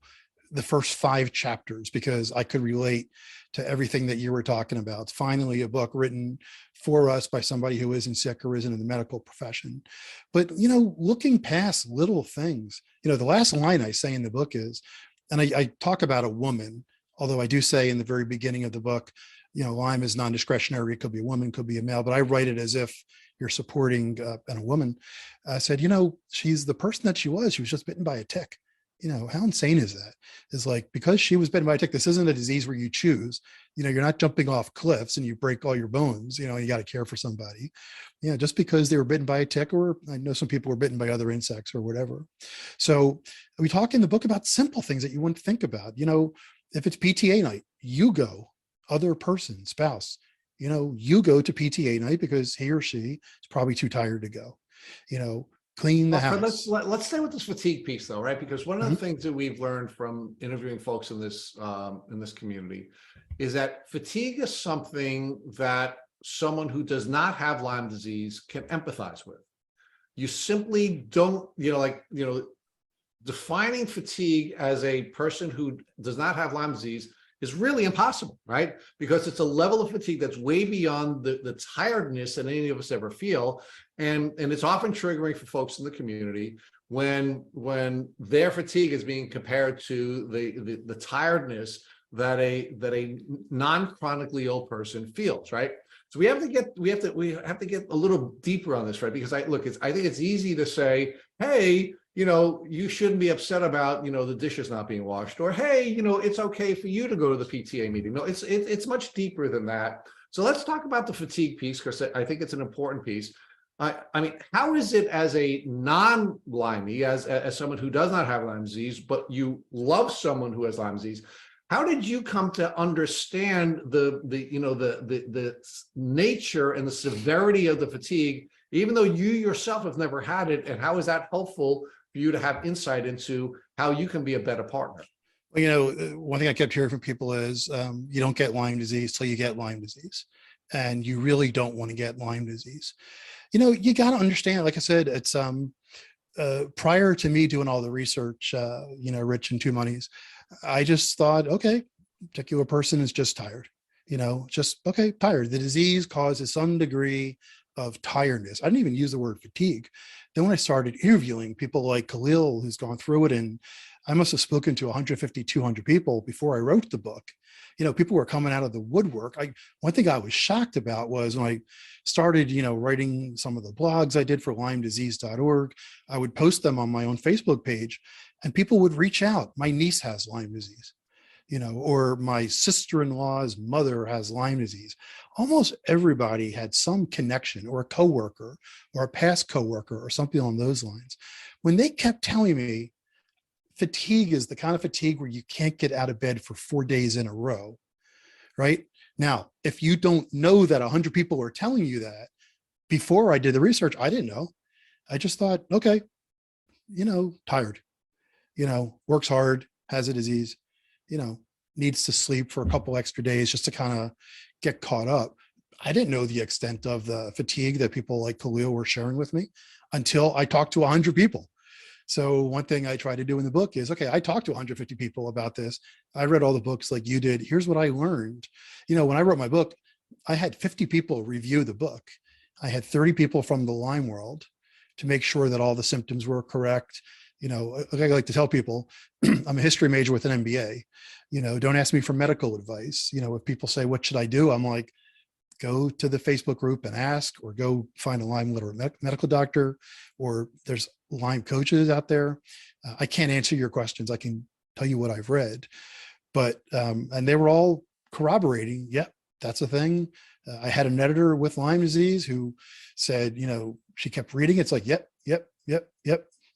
the first 5 chapters because I could relate to everything that you were talking about. It's finally a book written for us by somebody who isn't sick or isn't in the medical profession. But, looking past little things, the last line I say in the book is, and I talk about a woman, although I do say in the very beginning of the book, Lyme is non-discretionary. It could be a woman, could be a male, but I write it as if you're supporting a woman. I said, she's the person that she was just bitten by a tick. How insane is that? Is like, because she was bitten by a tick, this isn't a disease where you choose. You're not jumping off cliffs and you break all your bones. You got to care for somebody. Just because they were bitten by a tick, or I know some people were bitten by other insects or whatever. So we talk in the book about simple things that you wouldn't think about. If it's PTA night, you go, other person, spouse, you go to PTA night because he or she is probably too tired to go. Clean the house. Let's stay with this fatigue piece though, right? Because one of the things that we've learned from interviewing folks in this community is that fatigue is something that someone who does not have Lyme disease can empathize with. You simply don't, defining fatigue as a person who does not have Lyme disease is really impossible, right? Because it's a level of fatigue that's way beyond the tiredness that any of us ever feel. And it's often triggering for folks in the community when their fatigue is being compared to the tiredness that a non-chronically ill person feels, right? So we have to get a little deeper on this, right? Because I think it's easy to say, hey, you shouldn't be upset about, the dishes not being washed, or, hey, it's okay for you to go to the PTA meeting. No, it's much deeper than that. So let's talk about the fatigue piece, because I think it's an important piece. I mean, how is it as a non-Lyme, as someone who does not have Lyme disease, but you love someone who has Lyme disease? How did you come to understand the nature and the severity of the fatigue, even though you yourself have never had it? And how is that helpful for you to have insight into how you can be a better partner? Well, one thing I kept hearing from people is you don't get Lyme disease till you get Lyme disease. And you really don't want to get Lyme disease. You got to understand, like I said, it's prior to me doing all the research, Rich and Two Monies, I just thought, okay, particular person is just tired, tired. The disease causes some degree of tiredness. I didn't even use the word fatigue. Then when I started interviewing people like Khalil, who's gone through it, and I must have spoken to 150, 200 people before I wrote the book. People were coming out of the woodwork. One thing I was shocked about was when I started, writing some of the blogs I did for LymeDisease.org, I would post them on my own Facebook page, and people would reach out. My niece has Lyme disease, or my sister-in-law's mother has Lyme disease. Almost everybody had some connection, or a coworker, or a past coworker, or something along those lines. When they kept telling me, fatigue is the kind of fatigue where you can't get out of bed for 4 days in a row, right? Now, if you don't know that 100 people are telling you that, before I did the research, I didn't know. I just thought, okay, tired, works hard, has a disease, needs to sleep for a couple extra days just to kind of get caught up. I didn't know the extent of the fatigue that people like Khalil were sharing with me until I talked to 100 people. So one thing I try to do in the book is, okay, I talked to 150 people about this. I read all the books like you did. Here's what I learned. When I wrote my book, I had 50 people review the book. I had 30 people from the Lyme world to make sure that all the symptoms were correct. I like to tell people, I'm a history major with an MBA. Don't ask me for medical advice. If people say, what should I do? I'm like, go to the Facebook group and ask, or go find a Lyme literate medical doctor, or there's Lyme coaches out there. I can't answer your questions. I can tell you what I've read, but, and they were all corroborating. Yep, that's a thing. I had an editor with Lyme disease who said, she kept reading. It's like, yep.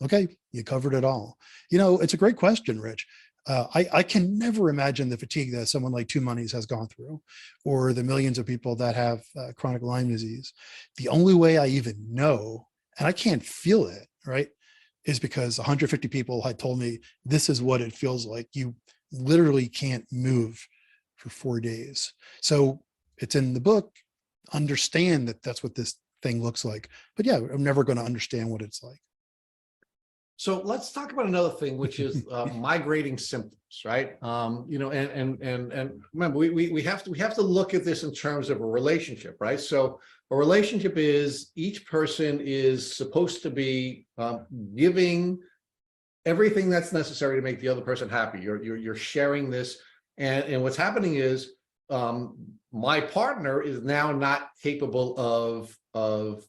Okay. You covered it all. It's a great question, Rich. I can never imagine the fatigue that someone like Two Monies has gone through, or the millions of people that have chronic Lyme disease. The only way I even know, and I can't feel it, right, is because 150 people had told me this is what it feels like. You literally can't move for 4 days. So it's in the book. Understand that that's what this thing looks like. But yeah, I'm never going to understand what it's like. So let's talk about another thing, which is migrating symptoms, right? And remember, we have to look at this in terms of a relationship, right? So a relationship is each person is supposed to be giving everything that's necessary to make the other person happy. You're sharing this, and what's happening is my partner is now not capable of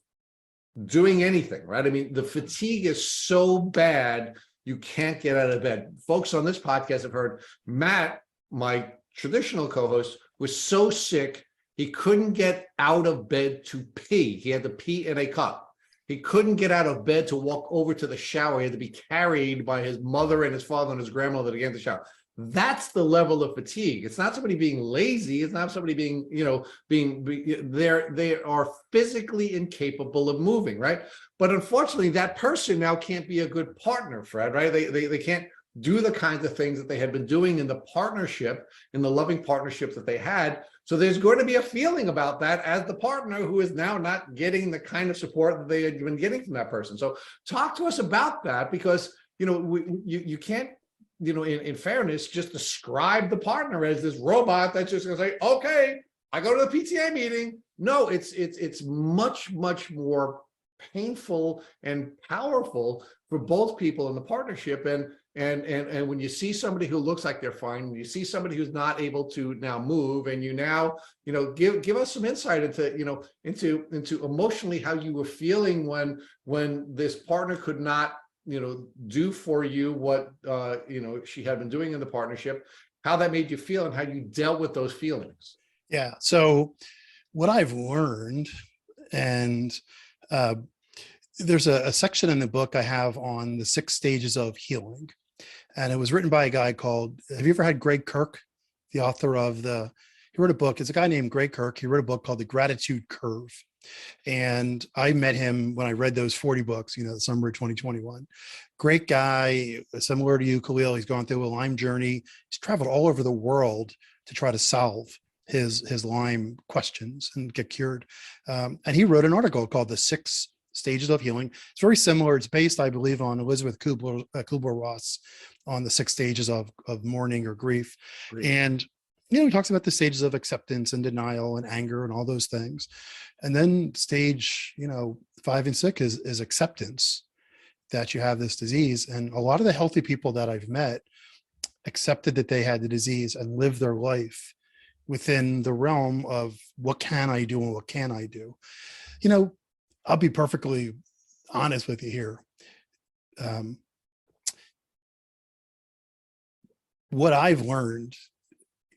doing anything, right? I mean, the fatigue is so bad you can't get out of bed. Folks on this podcast have heard Matt, my traditional co-host, was so sick he couldn't get out of bed to pee. He had to pee in a cup. He couldn't get out of bed to walk over to the shower. He had to be carried by his mother and his father and his grandmother to get in the shower. That's the level of fatigue. It's not somebody being lazy. It's not somebody being, they are physically incapable of moving, right? But unfortunately, that person now can't be a good partner, Fred, right? They can't do the kinds of things that they had been doing in the partnership, in the loving partnership that they had. So there's going to be a feeling about that as the partner who is now not getting the kind of support that they had been getting from that person. So talk to us about that, because, you can't, in fairness, just describe the partner as this robot that's just going to say, okay, I go to the PTA meeting. No, it's much, much more painful and powerful for both people in the partnership. And when you see somebody who looks like they're fine, when you see somebody who's not able to now move, and you now, give us some insight into emotionally how you were feeling when this partner could not, do for you what, she had been doing in the partnership, how that made you feel and how you dealt with those feelings. Yeah. So what I've learned, and there's a section in the book I have on the 6 stages of healing. And it was written by a guy called, have you ever had Greg Kirk, the author of he wrote a book. It's a guy named Greg Kirk. He wrote a book called The Gratitude Curve. And I met him when I read those 40 books, the summer of 2021. Great guy, similar to you, Khalil. He's gone through a Lyme journey. He's traveled all over the world to try to solve his Lyme questions and get cured. And he wrote an article called The 6 Stages of Healing. It's very similar. It's based, I believe, on Elizabeth Kubler-Ross on the 6 stages of mourning or grief. Great. And, he talks about the stages of acceptance and denial and anger and all those things. And then stage, 5 and 6 is acceptance that you have this disease. And a lot of the healthy people that I've met accepted that they had the disease and lived their life within the realm of what can I do and what can I do? I'll be perfectly honest with you here. What I've learned,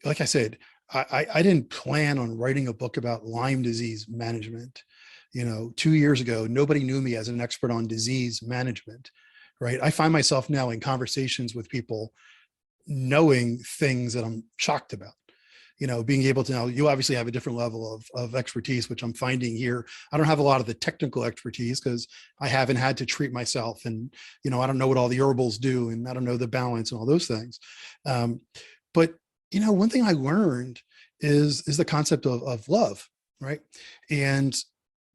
like I said, I didn't plan on writing a book about Lyme disease management. 2 years ago, nobody knew me as an expert on disease management, right? I find myself now in conversations with people knowing things that I'm shocked about. Being able to know, you obviously have a different level of expertise, which I'm finding here. I don't have a lot of the technical expertise because I haven't had to treat myself, and, I don't know what all the herbals do, and I don't know the balance and all those things. But, one thing I learned is the concept of love, right? And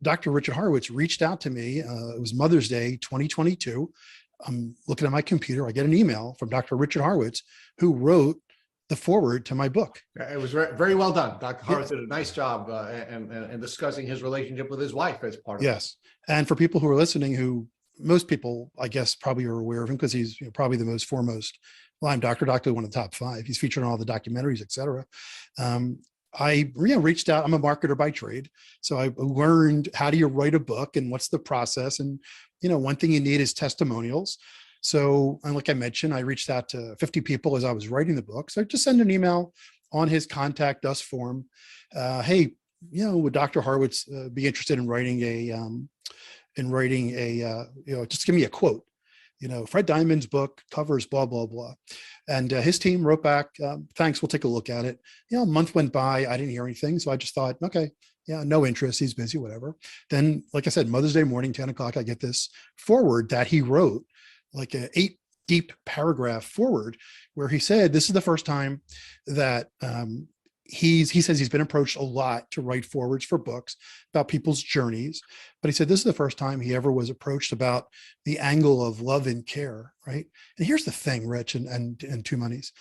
Dr. Richard Horowitz reached out to me. It was Mother's Day, 2022. I'm looking at my computer. I get an email from Dr. Richard Horowitz, who wrote the foreword to my book. It was very well done. Dr. Horowitz did a nice job and discussing his relationship with his wife as part of it. Yes. And for people who are listening, who most people, I guess, probably are aware of him because he's probably the most foremost Lyme doctor, one of the top 5. He's featured on all the documentaries, et cetera. I reached out. I'm a marketer by trade. So I learned, how do you write a book and what's the process? And, one thing you need is testimonials. So, and like I mentioned, I reached out to 50 people as I was writing the book. So I just send an email on his contact us form. Hey, would Dr. Horowitz be interested in writing just give me a quote, Fred Diamond's book covers blah, blah, blah. And his team wrote back, thanks, we'll take a look at it. A month went by, I didn't hear anything. So I just thought, okay, yeah, no interest, he's busy, whatever. Then, like I said, Mother's Day morning, 10 o'clock, I get this foreword that he wrote, like an 8 deep paragraph foreword, where he said, this is the first time that he says he's been approached a lot to write forewords for books about people's journeys. But he said, this is the first time he ever was approached about the angle of love and care. Right. And here's the thing, Rich and Two Monies,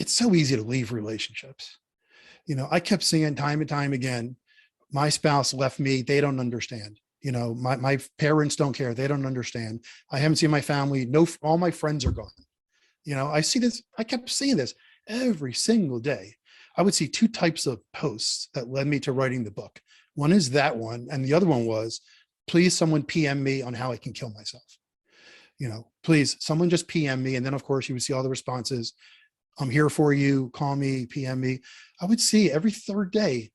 it's so easy to leave relationships. I kept seeing time and time again, my spouse left me. They don't understand. My parents don't care. They don't understand. I haven't seen my family. No, all my friends are gone. I see this. I kept seeing this every single day. I would see 2 types of posts that led me to writing the book. One is that one. And the other one was, please someone PM me on how I can kill myself. Please someone just PM me. And then of course you would see all the responses. I'm here for you. Call me, PM me. I would see every third day,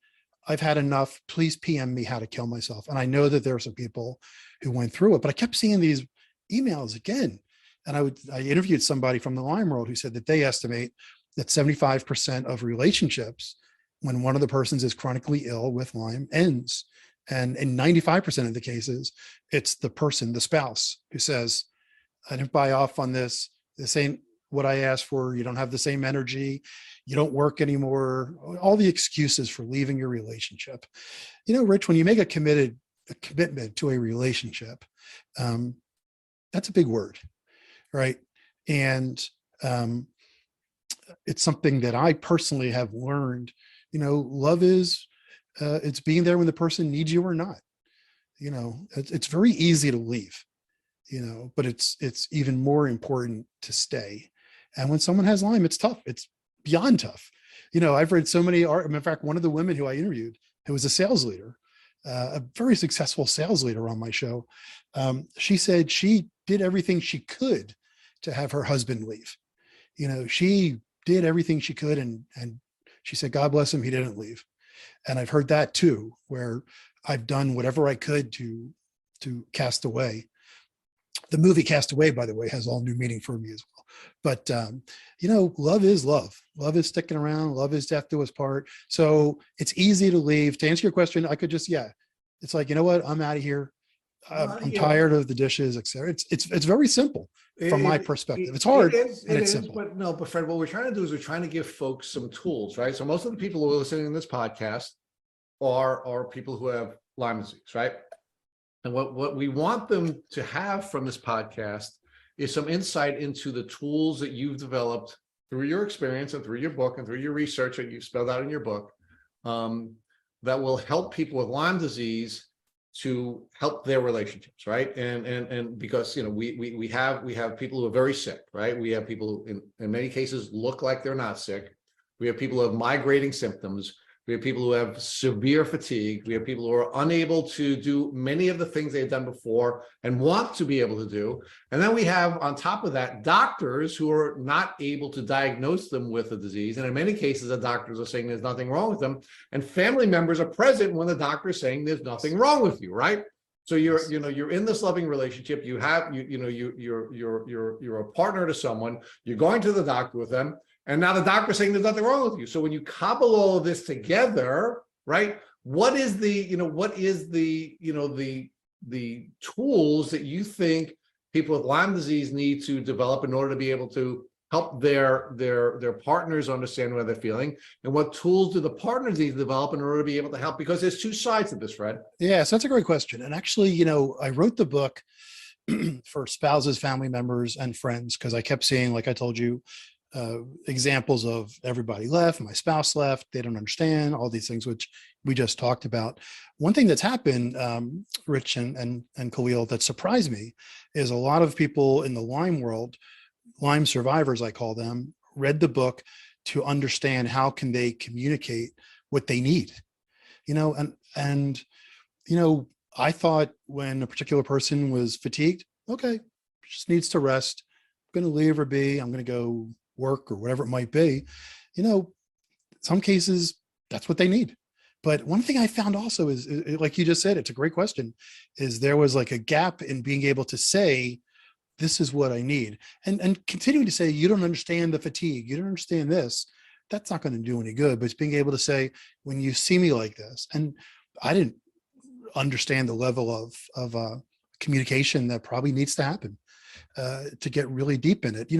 I've had enough. Please PM me how to kill myself. And I know that there are some people who went through it, but I kept seeing these emails again. And I interviewed somebody from the Lyme world who said that they estimate that 75% of relationships, when one of the persons is chronically ill with Lyme, ends. And in 95% of the cases, it's the person, the spouse, who says, I didn't buy off on this. This ain't what I asked for. You don't have the same energy. You don't work anymore. All the excuses for leaving your relationship. Rich, when you make a commitment to a relationship, that's a big word, right? And it's something that I personally have learned. Love is it's being there when the person needs you or not. It's very easy to leave, but it's even more important to stay. And when someone has Lyme, it's tough. It's beyond tough. I've read so many in fact, one of the women who I interviewed, who was a sales leader, a very successful sales leader on my show, she said she did everything she could to have her husband leave. She did everything she could, and she said, God bless him, he didn't leave. And I've heard that too, where I've done whatever I could to cast away. The movie Cast Away, by the way, has all new meaning for me as well. But, love is love. Love is sticking around. Love is death do us part. So it's easy to leave. To answer your question, I could just, it's like, you know what? I'm out of here. I'm tired of the dishes, etc. It's very simple from my perspective. It's hard, and it's simple. But Fred, what we're trying to do is we're trying to give folks some tools, right? So most of the people who are listening to this podcast are people who have Lyme disease, right? And what we want them to have from this podcast is some insight into the tools that you've developed through your experience and through your book and through your research that you've spelled out in your book, that will help people with Lyme disease to help their relationships, right? And because we have people who are very sick, right? We have people who in many cases look like they're not sick. We have people who have migrating symptoms. We have people who have severe fatigue. We have people who are unable to do many of the things they've done before and want to be able to do. And then we have, on top of that, doctors who are not able to diagnose them with a disease. And in many cases, the doctors are saying there's nothing wrong with them. And family members are present when the doctor is saying there's nothing wrong with you, right? So you're in this loving relationship. You're a partner to someone. You're going to the doctor with them. And now the doctor's saying there's nothing wrong with you. So when you cobble all of this together, right? What is the tools that you think people with Lyme disease need to develop in order to be able to help their partners understand what they're feeling? And what tools do the partners need to develop in order to be able to help? Because there's two sides to this, Fred. Yeah, so that's a great question. And actually, I wrote the book for spouses, family members, and friends, because I kept seeing, like I told you, examples of everybody left, my spouse left, they don't understand, all these things, which we just talked about. One thing that's happened, Rich and Khalil, that surprised me is a lot of people in the Lyme world, Lyme survivors, I call them, read the book to understand how can they communicate what they need, I thought when a particular person was fatigued, okay, just needs to rest, I'm going to leave her be, I'm going to go work or whatever it might be. Some cases that's what they need. But one thing I found also is, like you just said, it's a great question, is there was like a gap in being able to say, this is what I need. And continuing to say, you don't understand the fatigue, you don't understand this, that's not going to do any good. But it's being able to say, when you see me like this, and I didn't understand the level of communication that probably needs to happen to get really deep in it.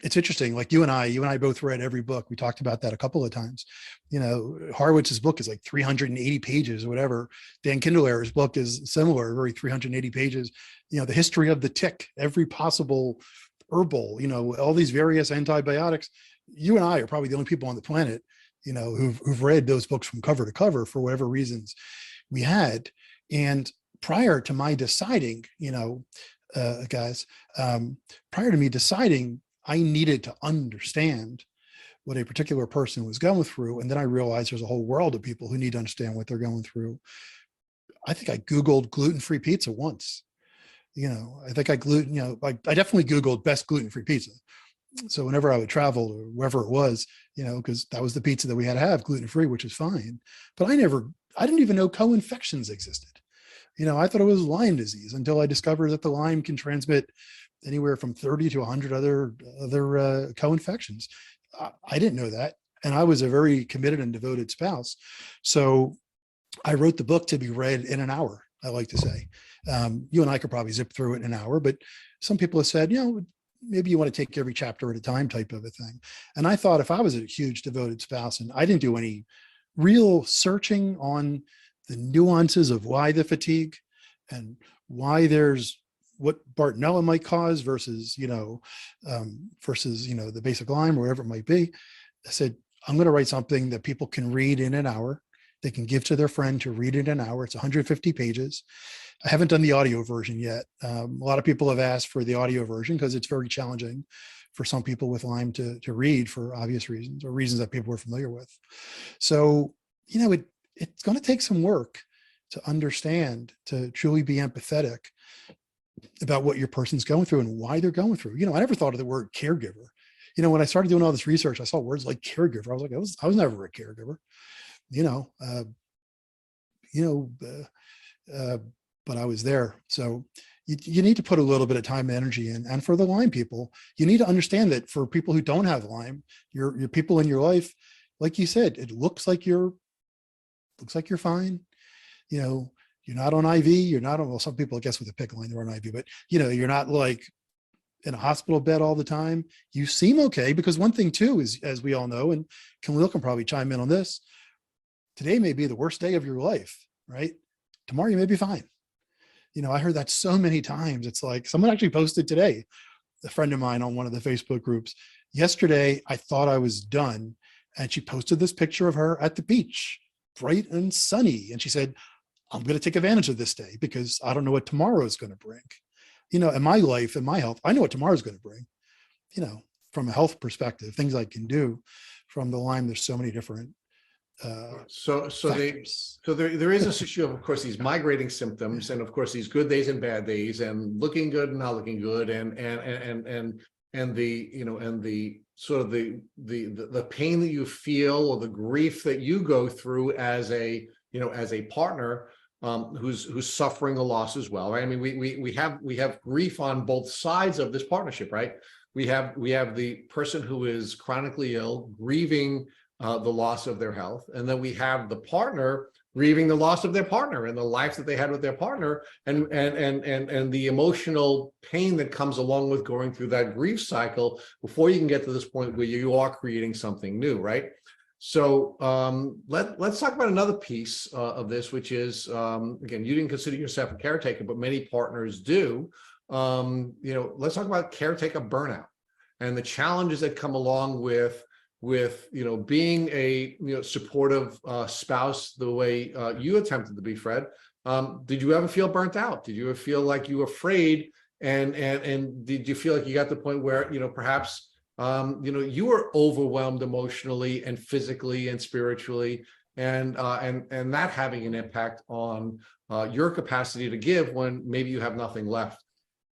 It's interesting, like you and I both read every book. We talked about that a couple of times. Horowitz's book is like 380 pages or whatever. Dan Kindler's book is similar, very 380 pages. The history of the tick, every possible herbal, all these various antibiotics. You and I are probably the only people on the planet, who've read those books from cover to cover for whatever reasons we had. And prior to my deciding, guys, prior to me deciding, I needed to understand what a particular person was going through. And then I realized there's a whole world of people who need to understand what they're going through. I think I Googled gluten-free pizza once. I think I definitely Googled best gluten-free pizza. So whenever I would travel or wherever it was, because that was the pizza that we had to have, gluten-free, which is fine. But I didn't even know co-infections existed. I thought it was Lyme disease until I discovered that the Lyme can transmit anywhere from 30 to 100 other co-infections. I didn't know that. And I was a very committed and devoted spouse. So I wrote the book to be read in an hour, I like to say. You and I could probably zip through it in an hour, but some people have said, maybe you want to take every chapter at a time type of a thing. And I thought if I was a huge devoted spouse and I didn't do any real searching on the nuances of why the fatigue and why there's what Bartonella might cause versus, the basic Lyme or whatever it might be, I said, I'm going to write something that people can read in an hour. They can give to their friend to read in an hour. It's 150 pages. I haven't done the audio version yet. A lot of people have asked for the audio version because it's very challenging for some people with Lyme to read for obvious reasons or reasons that people are familiar with. So, it's going to take some work to understand, to truly be empathetic about what your person's going through and why they're going through. I never thought of the word caregiver. When I started doing all this research, I saw words like caregiver. I was like, I was never a caregiver, but I was there. So you need to put a little bit of time and energy in. And for the Lyme people, you need to understand that for people who don't have Lyme, your people in your life, like you said, it looks like you're fine. You're not on IV. You're not on, well, some people, I guess with a pickle line, they're on IV, but you're not like in a hospital bed all the time. You seem okay, because one thing too is, as we all know, and Khalil can probably chime in on this, today may be the worst day of your life, right? Tomorrow you may be fine. I heard that so many times. It's like someone actually posted today, a friend of mine on one of the Facebook groups, yesterday, I thought I was done. And she posted this picture of her at the beach, bright and sunny. And she said, I'm going to take advantage of this day because I don't know what tomorrow is going to bring. In my life, in my health, I know what tomorrow is going to bring, from a health perspective, things I can do. From the Lyme, there's so many different so there is this issue of course, these migrating symptoms, and of course, these good days and bad days, and looking good and not looking good, and the sort of the pain that you feel, or the grief that you go through as a partner who's suffering a loss as well, right? I mean, we have grief on both sides of this partnership, right? We have the person who is chronically ill, grieving the loss of their health, and then we have the partner grieving the loss of their partner and the life that they had with their partner, and the emotional pain that comes along with going through that grief cycle before you can get to this point where you are creating something new, right? So let's talk about another piece of this, which is, again, you didn't consider yourself a caretaker, but many partners do. Let's talk about caretaker burnout and the challenges that come along with being a supportive spouse the way you attempted to be, Fred. Did you ever feel burnt out? Did you ever feel like you were afraid? And did you feel like you got to the point where perhaps you were overwhelmed emotionally and physically and spiritually, and that having an impact on your capacity to give when maybe you have nothing left?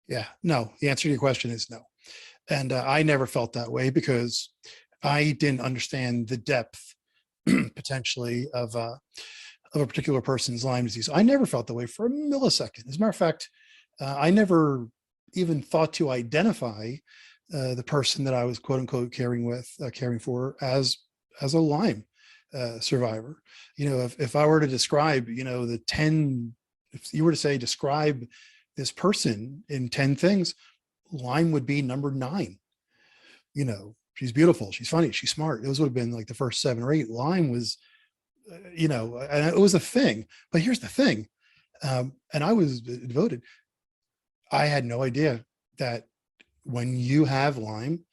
Yeah, no, the answer to your question is no. And I never felt that way because I didn't understand the depth potentially of a particular person's Lyme disease. I never felt that way for a millisecond. As a matter of fact, I never even thought to identify the person that I was quote unquote caring for as a Lyme survivor. If I were to describe, if you were to say, describe this person in 10 things, Lyme would be number 9. She's beautiful, she's funny, she's smart. Those would have been like the first 7 or 8. Lyme was, and it was a thing. But here's the thing, and I was devoted. I had no idea that when you have Lyme,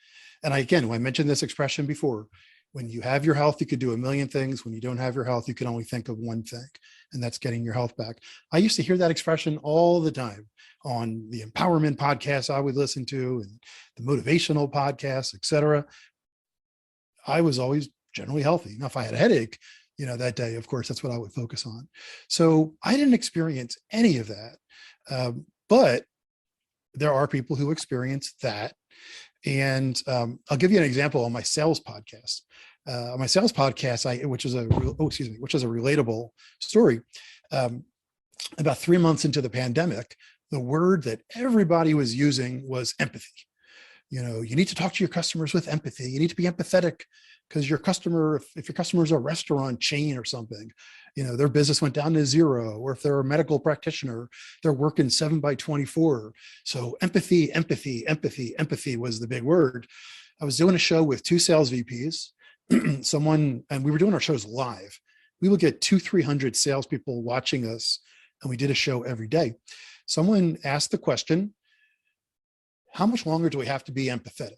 and I mentioned this expression before, when you have your health, you could do a million things. When you don't have your health, you can only think of one thing, and that's getting your health back. I used to hear that expression all the time on the empowerment podcasts I would listen to and the motivational podcasts, etc. I was always generally healthy. Now, if I had a headache, that day. Of course, that's what I would focus on. So I didn't experience any of that. But there are people who experience that. And I'll give you an example on my sales podcast. On my sales podcast, which is a relatable story. About 3 months into the pandemic, the word that everybody was using was empathy. You need to talk to your customers with empathy. You need to be empathetic because your customer, if your customer is a restaurant chain or something, their business went down to zero, or if they're a medical practitioner, they're working 7/24. So empathy was the big word. I was doing a show with 2 sales VPs, and we were doing our shows live. We would get 200-300 salespeople watching us, and we did a show every day. Someone asked the question, how much longer do we have to be empathetic?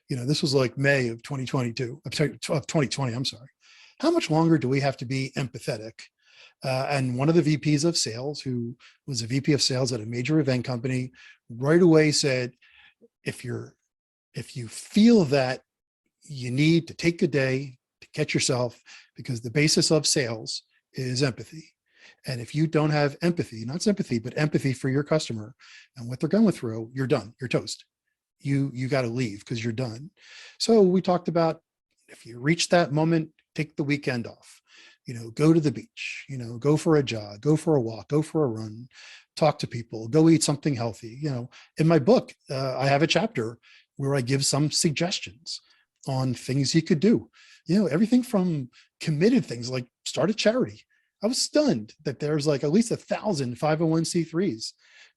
This was like May of 2022, of 2020, I'm sorry. How much longer do we have to be empathetic? And one of the VPs of sales, who was a VP of sales at a major event company, right away said, if you feel that you need to take a day to catch yourself, because the basis of sales is empathy. And if you don't have empathy, not sympathy, but empathy for your customer and what they're going through, you're done. You're toast. You got to leave because you're done. So we talked about, if you reach that moment, take the weekend off, go to the beach, go for a jog, go for a walk, go for a run, talk to people, go eat something healthy. In my book, I have a chapter where I give some suggestions on things you could do, everything from committed things like start a charity. I was stunned that there's like at least 1,000 501c3s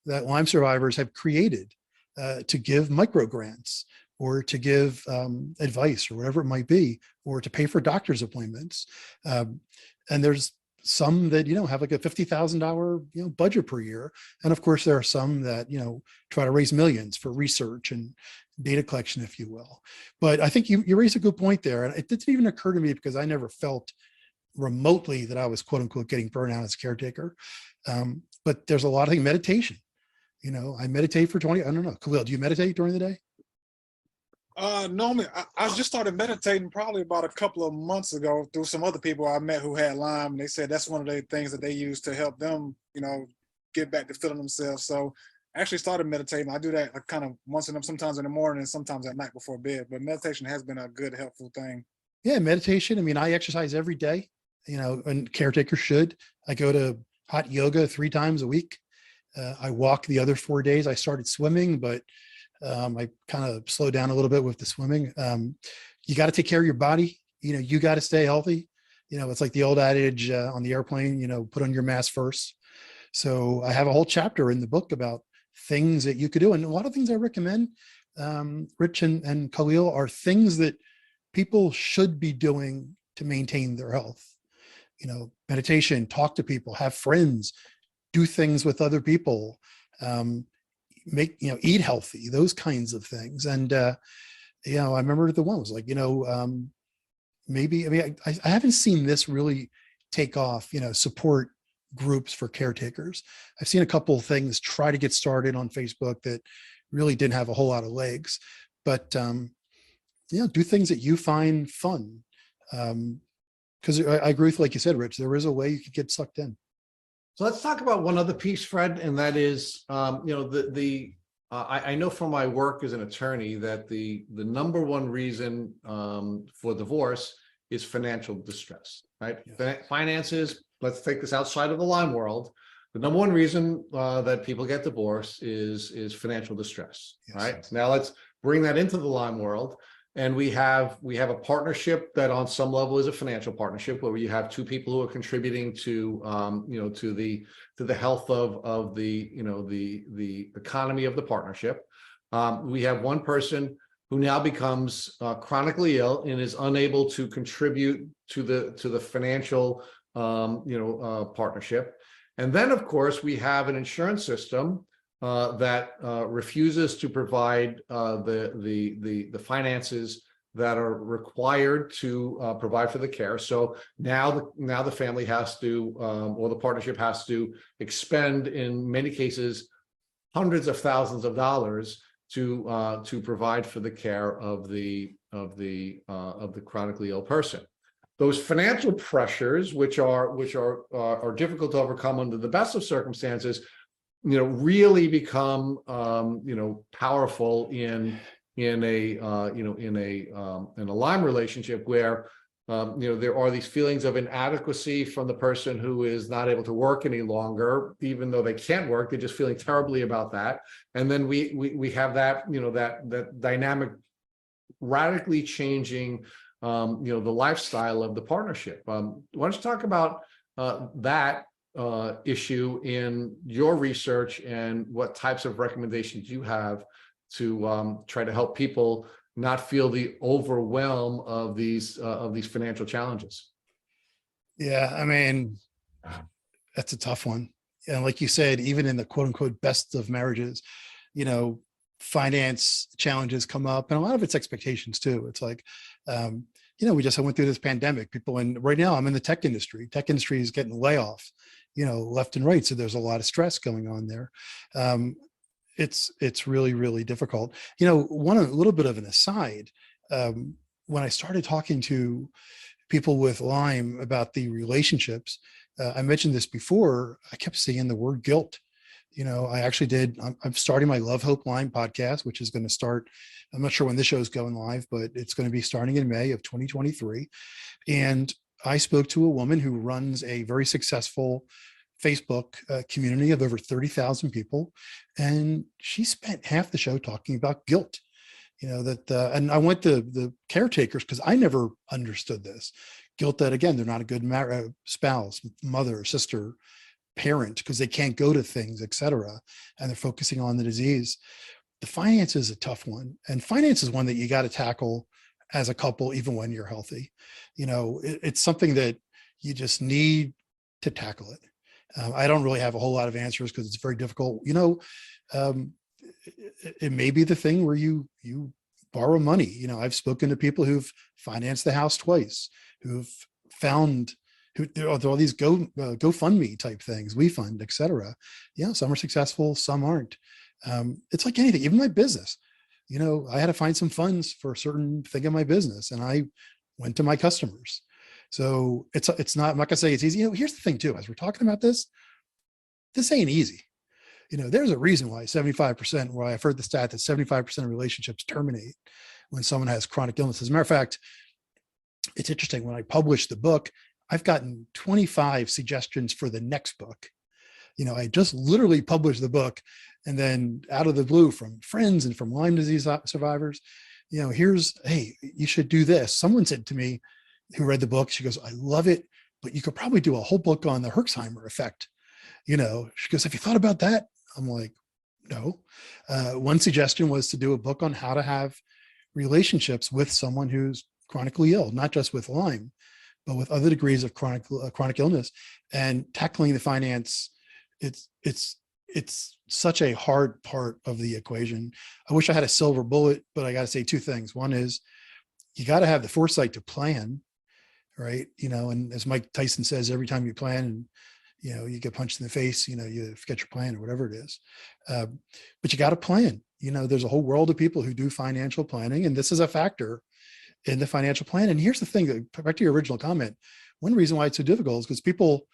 that Lyme survivors have created to give micro grants or to give advice or whatever it might be, or to pay for doctor's appointments. And there's some that, have like a $50,000, budget per year. And of course, there are some that, try to raise millions for research and data collection, if you will. But I think you raised a good point there. And it didn't even occur to me because I never felt remotely that I was quote unquote getting burned out as a caretaker. But there's a lot of things, meditation. I meditate for 20, I don't know. Khalil, do you meditate during the day? Normally, I just started meditating probably about a couple of months ago through some other people I met who had Lyme. And they said that's one of the things that they use to help them, get back to feeling themselves. So I actually started meditating. I do that kind of once in sometimes in the morning and sometimes at night before bed. But meditation has been a good, helpful thing. Yeah, meditation. I mean, I exercise every day, and caretakers should. I go to hot yoga 3 times a week. I walk the other 4 days. I started swimming, but I kind of slowed down a little bit with the swimming. You got to take care of your body. You got to stay healthy. It's like the old adage on the airplane, put on your mask first. So I have a whole chapter in the book about things that you could do. And a lot of things I recommend, Rich and Khalil, are things that people should be doing to maintain their health. Meditation, talk to people, have friends, do things with other people, eat healthy, those kinds of things. And, I remember the one was like, I haven't seen this really take off, support groups for caretakers. I've seen a couple of things try to get started on Facebook that really didn't have a whole lot of legs, but, do things that you find fun. Because I agree with, like you said, Rich, there is a way you could get sucked in. So let's talk about one other piece, Fred, and that is, I know from my work as an attorney that the number one reason for divorce is financial distress, right? Yes. Finances, let's take this outside of the Lyme world. The number one reason that people get divorced is financial distress, yes. Right? Now let's bring that into the Lyme world. And we have a partnership that on some level is a financial partnership where you have 2 people who are contributing to the health of the economy of the partnership. We have one person who now becomes chronically ill and is unable to contribute to the financial partnership. And then of course we have an insurance system that refuses to provide the finances that are required to provide for the care. So now the family has to, or the partnership has to expend, in many cases, hundreds of thousands of dollars to provide for the care of the chronically ill person. those financial pressures, which are difficult to overcome under the best of circumstances, really become powerful in a Lyme relationship where there are these feelings of inadequacy from the person who is not able to work any longer, even though they can't work. They're just feeling terribly about that. And then we have that, that dynamic radically changing, the lifestyle of the partnership. Why don't you talk about that issue in your research and what types of recommendations you have to try to help people not feel the overwhelm of these financial challenges? Yeah, I mean, that's a tough one. And like you said, even in the quote unquote best of marriages, finance challenges come up, and a lot of it's expectations too. It's like, we just went through this pandemic. People, and right now I'm in the tech industry. Tech industry is getting layoffs, left and right. So there's a lot of stress going on there. It's really, really difficult. A little bit of an aside, when I started talking to people with Lyme about the relationships, I mentioned this before, I kept seeing the word guilt. I actually did, I'm starting my Love, Hope, Lyme podcast, which is going to start, I'm not sure when this show is going live, but it's going to be starting in May of 2023. And I spoke to a woman who runs a very successful Facebook community of over 30,000 people. And she spent half the show talking about guilt, and I went to the caretakers because I never understood this. Guilt that, again, they're not a good spouse, mother, sister, parent, because they can't go to things, etc. And they're focusing on the disease. The finance is a tough one. And finance is one that you got to tackle as a couple, even when you're healthy. It's something that you just need to tackle it. I don't really have a whole lot of answers because it's very difficult. It may be the thing where you borrow money. I've spoken to people who've financed the house twice, who've found there are all these GoFundMe type things, WeFund, et cetera. Some are successful, some aren't. It's like anything, even my business. I had to find some funds for a certain thing in my business, and I went to my customers. So it's not, I'm not gonna say it's easy. Here's the thing too, as we're talking about this ain't easy. There's a reason why 75%, where I've heard the stat that 75% of relationships terminate when someone has chronic illness. As a matter of fact, it's interesting, when I published the book, I've gotten 25 suggestions for the next book. I just literally published the book, and then out of the blue, from friends and from Lyme disease survivors, hey, you should do this. Someone said to me, who read the book, she goes, I love it, but you could probably do a whole book on the Herxheimer effect. She goes, have you thought about that? I'm like, no. One suggestion was to do a book on how to have relationships with someone who's chronically ill, not just with Lyme, but with other degrees of chronic illness, and tackling the finance. It's such a hard part of the equation. I wish I had a silver bullet, but I got to say two things. One is you got to have the foresight to plan, right? And as Mike Tyson says, every time you plan and you get punched in the face, you forget your plan or whatever it is. But you got to plan. There's a whole world of people who do financial planning, and this is a factor in the financial plan. And here's the thing, back to your original comment, one reason why it's so difficult is because people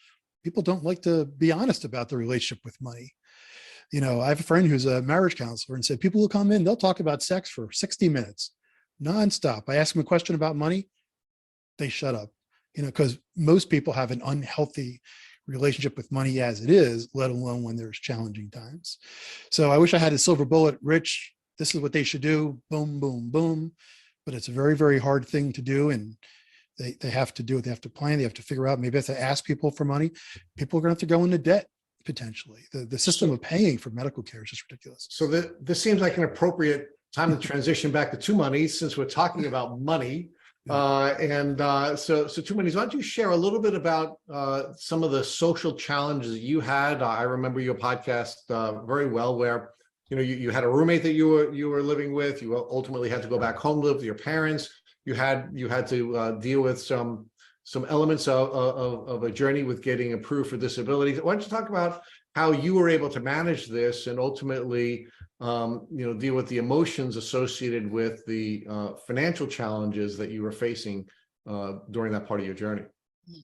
don't like to be honest about their relationship with money. I have a friend who's a marriage counselor, and said people will come in, they'll talk about sex for 60 minutes, nonstop. I ask them a question about money, they shut up, because most people have an unhealthy relationship with money as it is, let alone when there's challenging times. So I wish I had a silver bullet, Rich, this is what they should do, boom, boom, boom. But it's a very, very hard thing to do. And they have to do it. They have to plan. They have to figure out, maybe if they ask people for money, people are going to have to go into debt potentially. The system of paying for medical care is just ridiculous. So this seems like an appropriate time to transition back to Two Monies, since we're talking about money. So Two Monies, why don't you share a little bit about some of the social challenges you had? I remember your podcast very well, where you had a roommate that you were living with. You ultimately had to go back home, live with your parents. You had to deal with some elements of a journey with getting approved for disability. Why don't you talk about how you were able to manage this and ultimately deal with the emotions associated with the financial challenges that you were facing during that part of your journey?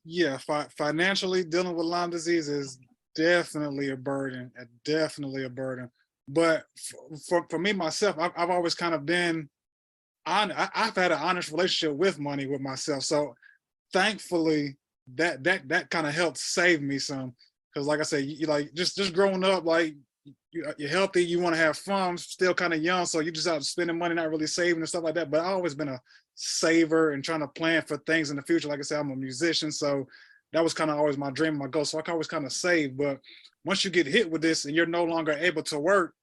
Yeah, financially dealing with Lyme disease is definitely a burden, definitely a burden. But for me myself, I've always kind of been I've had an honest relationship with money with myself. So thankfully that kind of helped save me some. Because like I said, you like just growing up, like you're healthy, you want to have fun, still kind of young, so you just out spending money, not really saving and stuff like that. But I've always been a saver and trying to plan for things in the future. Like I said, I'm a musician, so that was kind of always my dream, my goal. So I can always kind of save. But once you get hit with this and you're no longer able to work,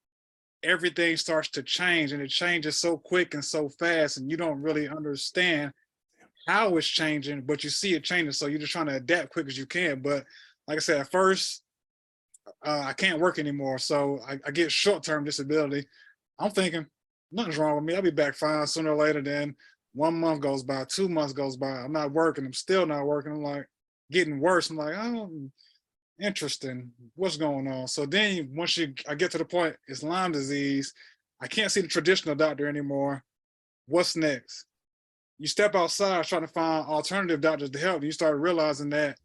everything starts to change, and it changes so quick and so fast, and you don't really understand how it's changing, but you see it changing. So you're just trying to adapt quick as you can. But like I said, at first, I can't work anymore. So I get short-term disability. I'm thinking, nothing's wrong with me. I'll be back fine sooner or later. Then 1 month goes by, 2 months goes by. I'm not working. I'm still not working. I'm like getting worse. I'm like, oh, interesting. What's going on? So then once I get to the point, it's Lyme disease. I can't see the traditional doctor anymore. What's next? You step outside trying to find alternative doctors to help. You start realizing that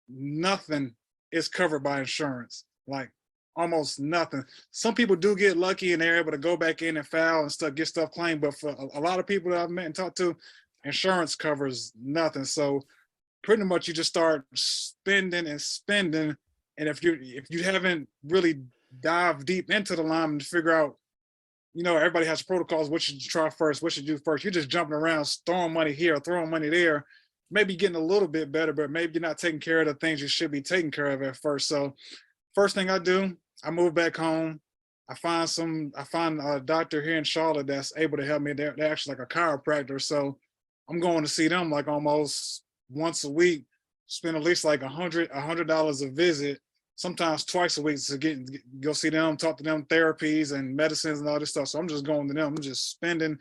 nothing is covered by insurance, like almost nothing. Some people do get lucky and they're able to go back in and file and stuff, get stuff claimed. But for a lot of people that I've met and talked to, insurance covers nothing. So pretty much you just start spending and spending. And if you haven't really dived deep into the Lyme to figure out, you know, everybody has protocols. What should you try first? What should you do first? You're just jumping around, throwing money here, throwing money there, maybe getting a little bit better, but maybe you're not taking care of the things you should be taking care of at first. So first thing I do, I move back home. I find a doctor here in Charlotte that's able to help me. They're actually like a chiropractor. So I'm going to see them like almost once a week, spend at least like $100 a visit, sometimes twice a week to go see them, talk to them, therapies and medicines and all this stuff. So I'm just going to them. I'm just spending.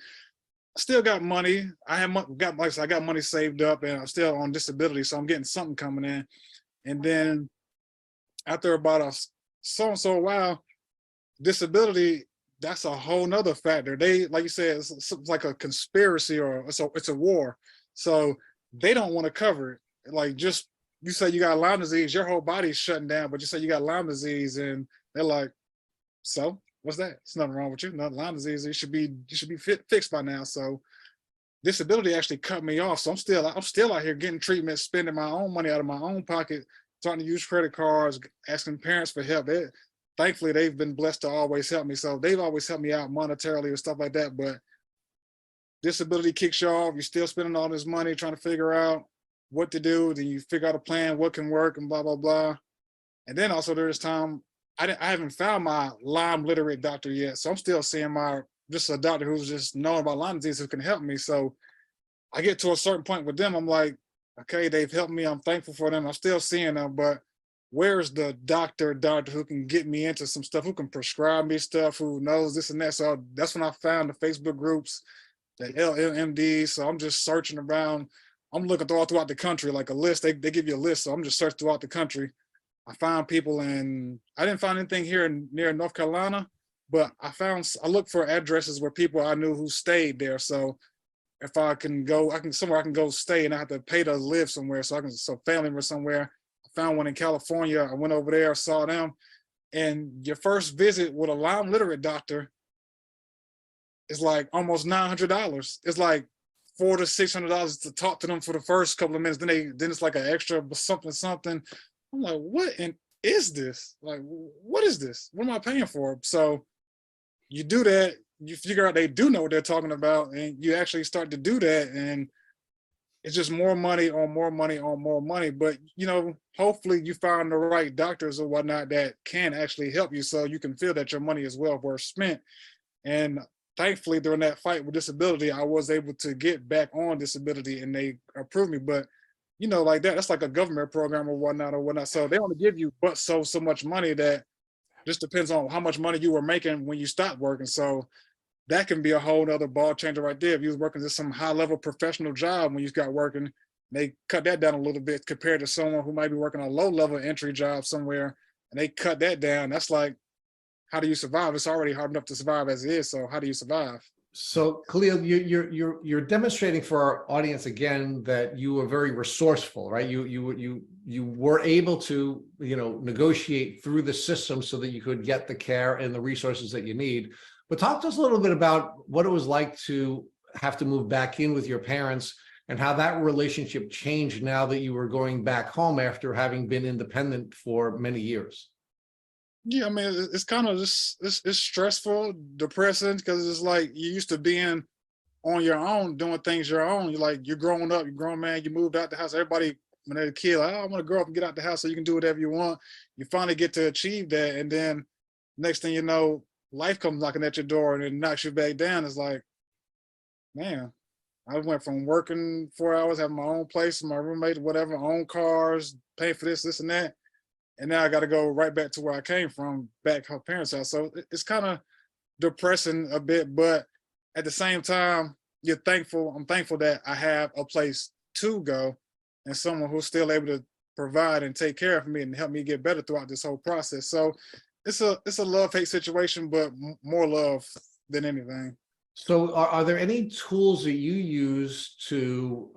I still got money. I got money saved up, and I'm still on disability, so I'm getting something coming in. And then after about a while, disability, that's a whole nother factor. They, like you said, it's like a conspiracy, or it's a war. So they don't want to cover it. Like, just you say you got Lyme disease, your whole body's shutting down, but you say you got Lyme disease, and they're like, so what's that? There's nothing wrong with you. Not Lyme disease. You should be fixed by now. So disability actually cut me off. So I'm still out here getting treatment, spending my own money out of my own pocket, starting to use credit cards, asking parents for help. Thankfully, they've been blessed to always help me. So they've always helped me out monetarily and stuff like that. But disability kicks you off. You're still spending all this money trying to figure out what to do. Then you figure out a plan, what can work, and blah, blah, blah. And then also there's time, I haven't found my Lyme literate doctor yet. So I'm still seeing just a doctor who's just knowing about Lyme disease who can help me. So I get to a certain point with them. I'm like, okay, they've helped me. I'm thankful for them. I'm still seeing them, but where's the doctor who can get me into some stuff, who can prescribe me stuff, who knows this and that? So that's when I found the Facebook groups, the LMD. So I'm just searching around. I'm looking all throughout the country, like a list. They give you a list. So I'm just searching throughout the country. I found people I didn't find anything here near North Carolina, but I looked for addresses where people I knew who stayed there. So if I can go, somewhere I can go stay and I have to pay to live somewhere. So family member somewhere. I found one in California. I went over there, saw them. And your first visit with a Lyme literate doctor is like almost $900. It's like $400 to $600 to talk to them for the first couple of minutes. Then it's like an extra something. I'm like, what is this? Like, what is this? What am I paying for? So you do that, you figure out they do know what they're talking about, and you actually start to do that, and it's just more money on more money on more money. But, you know, hopefully you find the right doctors or whatnot that can actually help you so you can feel that your money is well worth spent. And thankfully, during that fight with disability, I was able to get back on disability and they approved me. But you know, like that's like a government program or whatnot. So they only give you but so much money that just depends on how much money you were making when you stopped working. So that can be a whole nother ball changer right there. If you was working at some high level professional job when you got working, they cut that down a little bit compared to someone who might be working a low level entry job somewhere, and they cut that down. That's like, how do you survive? It's already hard enough to survive as it is. So how do you survive? So Khalil, you're demonstrating for our audience again that you were very resourceful, right? You were able to, negotiate through the system so that you could get the care and the resources that you need. But talk to us a little bit about what it was like to have to move back in with your parents and how that relationship changed now that you were going back home after having been independent for many years. Yeah, I mean, it's kind of just it's stressful, depressing, because it's like you used to being on your own, doing things your own. You're growing up, you're grown man, you moved out the house. Everybody, when they're a kid, like, oh, I want to grow up and get out the house so you can do whatever you want. You finally get to achieve that, and then next thing you know, life comes knocking at your door and it knocks you back down. It's like, man, I went from working 4 hours, having my own place, my roommate, whatever, own cars, paying for this and that. And now I got to go right back to where I came from, back her parents' house. So it's kind of depressing a bit, but at the same time, you're thankful. I'm thankful that I have a place to go and someone who's still able to provide and take care of me and help me get better throughout this whole process. So it's a love-hate situation, but more love than anything. So are there any tools that you use to